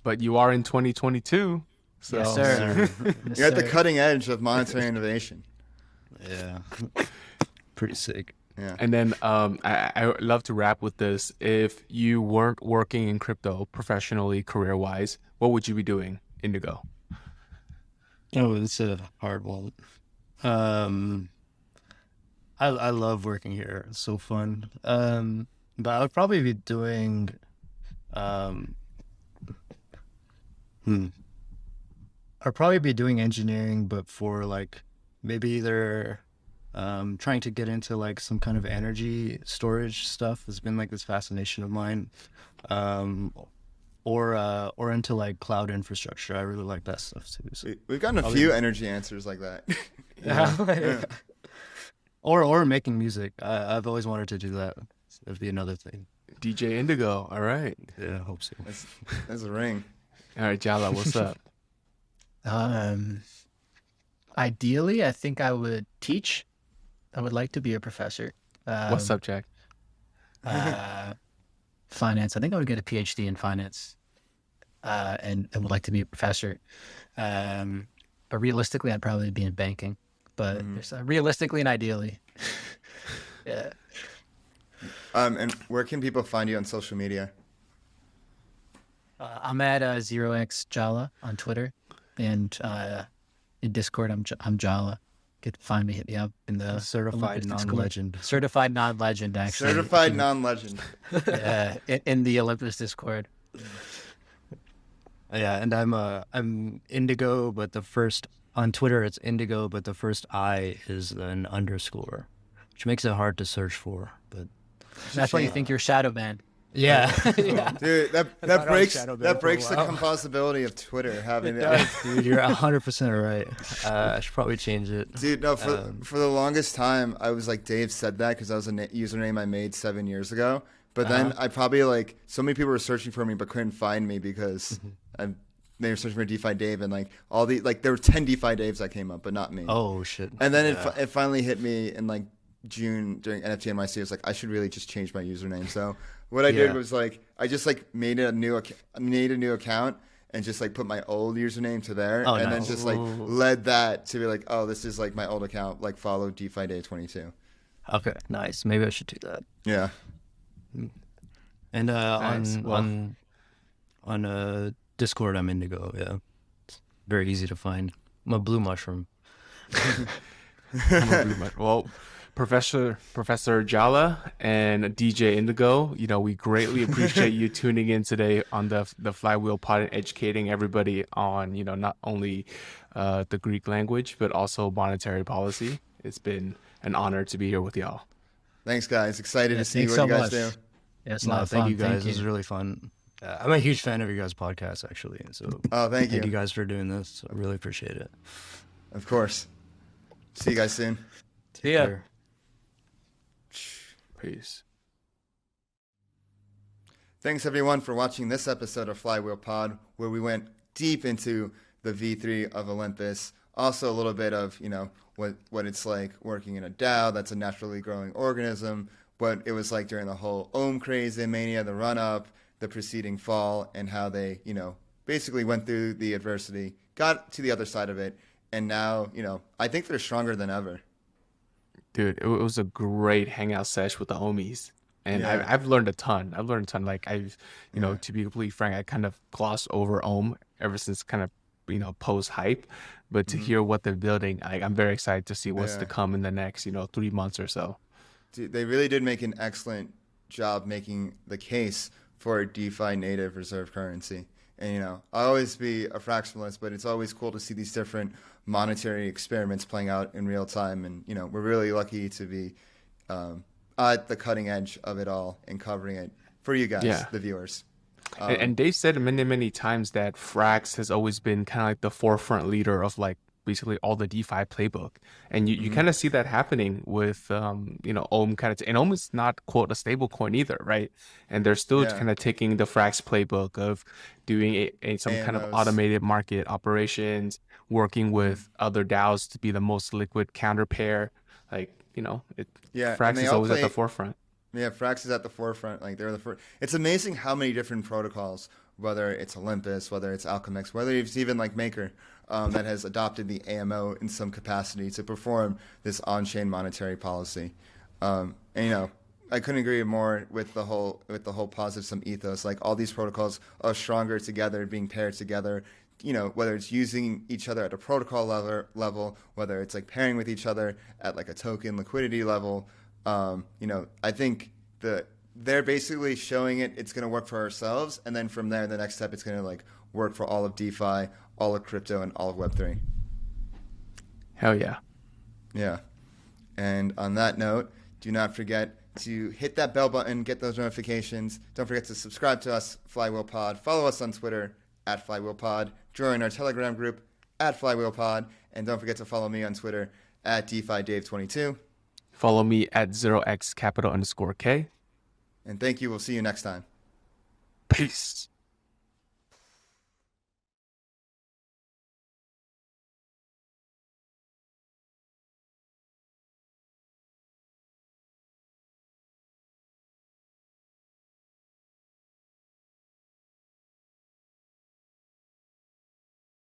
But you are in 2022. So Yes, sir. Yes, You're at the sir. cutting edge of monetary innovation. yeah, pretty sick. Yeah. And then I would love to wrap with this. If you weren't working in crypto professionally, career-wise, what would you be doing, Indigo? Oh, it's a hard one. I love working here. It's so fun. But I would probably be doing I'd probably be doing engineering, but for like maybe they're trying to get into like some kind of energy storage stuff. Has been like this fascination of mine. Or into like cloud infrastructure. I really like that stuff too. So. We've gotten a few energy answers like that. Yeah. Or making music. I've always wanted to do that. That'd be another thing. DJ Indigo. All right. Yeah, I hope so. That's a ring. All right, Jala, what's up? Ideally, I think I would teach. I would like to be a professor. What subject? Finance. I think I would get a PhD in finance, and would like to be a professor. But realistically, I'd probably be in banking. But realistically and ideally, yeah. And where can people find you on social media? I'm at 0x Jala on Twitter, and in Discord, I'm Jala. You could find me, hit me up in the certified non-legend. Certified non-legend, actually. Certified non-legend. Yeah, in the Olympus Discord. Yeah, and I'm Indigo, but the first on Twitter it's Indigo, but the first I is an underscore, which makes it hard to search for. But that's why you think you're Shadow Man. Yeah. Yeah. Dude, that breaks the composability of Twitter having it. Dude, you're 100% right. I should probably change it. Dude, no, for the longest time I was like, Dave said that because that was a username I made 7 years ago. But then I probably like so many people were searching for me but couldn't find me because they were searching for DeFi Dave, and like all the like there were 10 DeFi Daves that came up, but not me. Oh shit! And then it finally hit me in like June during NFT NYC. I was like, I should really just change my username. So what I did was like I just like made a new account and just like put my old username to there, then just like led that to be like, oh, this is like my old account. Like follow DeFi Dave 22. Okay, nice. Maybe I should do that. Yeah. And Nice. on Discord, I'm Indigo. Yeah, it's very easy to find. I'm a blue mushroom. Well, Professor Jala and DJ Indigo, we greatly appreciate you tuning in today on the Flywheelpod and educating everybody on, not only the Greek language, but also monetary policy. It's been an honor to be here with y'all. Thanks, guys. Excited to see thanks what so you guys much. do. Yeah, it's a lot of fun. Thank you guys. Thank This is really fun. I'm a huge fan of your guys' podcast, actually. So Thank you you guys for doing this. I really appreciate it. Of course. See you guys soon. Take ya. care. Peace. Thanks everyone for watching this episode of Flywheel Pod, where we went deep into the V3 of Olympus. Also a little bit of, what it's like working in a DAO that's a naturally growing organism, what it was like during the whole Ohm craze and mania, the run up, the preceding fall, and how they, basically went through the adversity, got to the other side of it, and now, I think they're stronger than ever. Dude, it was a great hangout sesh with the homies. And Yeah. I've learned a ton. Like I've, to be completely frank, I kind of glossed over Ohm ever since kind of, post hype. But to hear what they're building, I'm very excited to see what's to come in the next, 3 months or so. Dude, they really did make an excellent job making the case for a DeFi native reserve currency. And, I'll always be a fractionalist, but it's always cool to see these different monetary experiments playing out in real time. And, we're really lucky to be at the cutting edge of it all and covering it for you guys, the viewers. And Dave said many, many times that Frax has always been kind of like the forefront leader of like basically all the DeFi playbook. And you kind of see that happening with, Ohm and Ohm is not, quote, a stable coin either, right? And they're still kind of taking the Frax playbook of doing some kind of AMOs. automated market operations, working with other DAOs to be the most liquid counter pair. Like, and Frax they is all always at the play- forefront. Yeah, Frax is at the forefront. Like they're the first. It's amazing how many different protocols, whether it's Olympus, whether it's Alchemix, whether it's even like Maker, that has adopted the AMO in some capacity to perform this on-chain monetary policy. And I couldn't agree more with the whole positive sum ethos. Like all these protocols are stronger together, being paired together. Whether it's using each other at a protocol level, whether it's like pairing with each other at like a token liquidity level. I think they're basically showing it's going to work for ourselves, and then from there, the next step, it's going to like work for all of DeFi, all of crypto, and all of Web3. Hell yeah. Yeah. And on that note, do not forget to hit that bell button, get those notifications. Don't forget to subscribe to us, Flywheelpod. Follow us on Twitter at Flywheelpod. Join our Telegram group at Flywheelpod. And don't forget to follow me on Twitter at DeFi Dave 22. Follow me at 0x_K. And thank you. We'll see you next time. Peace.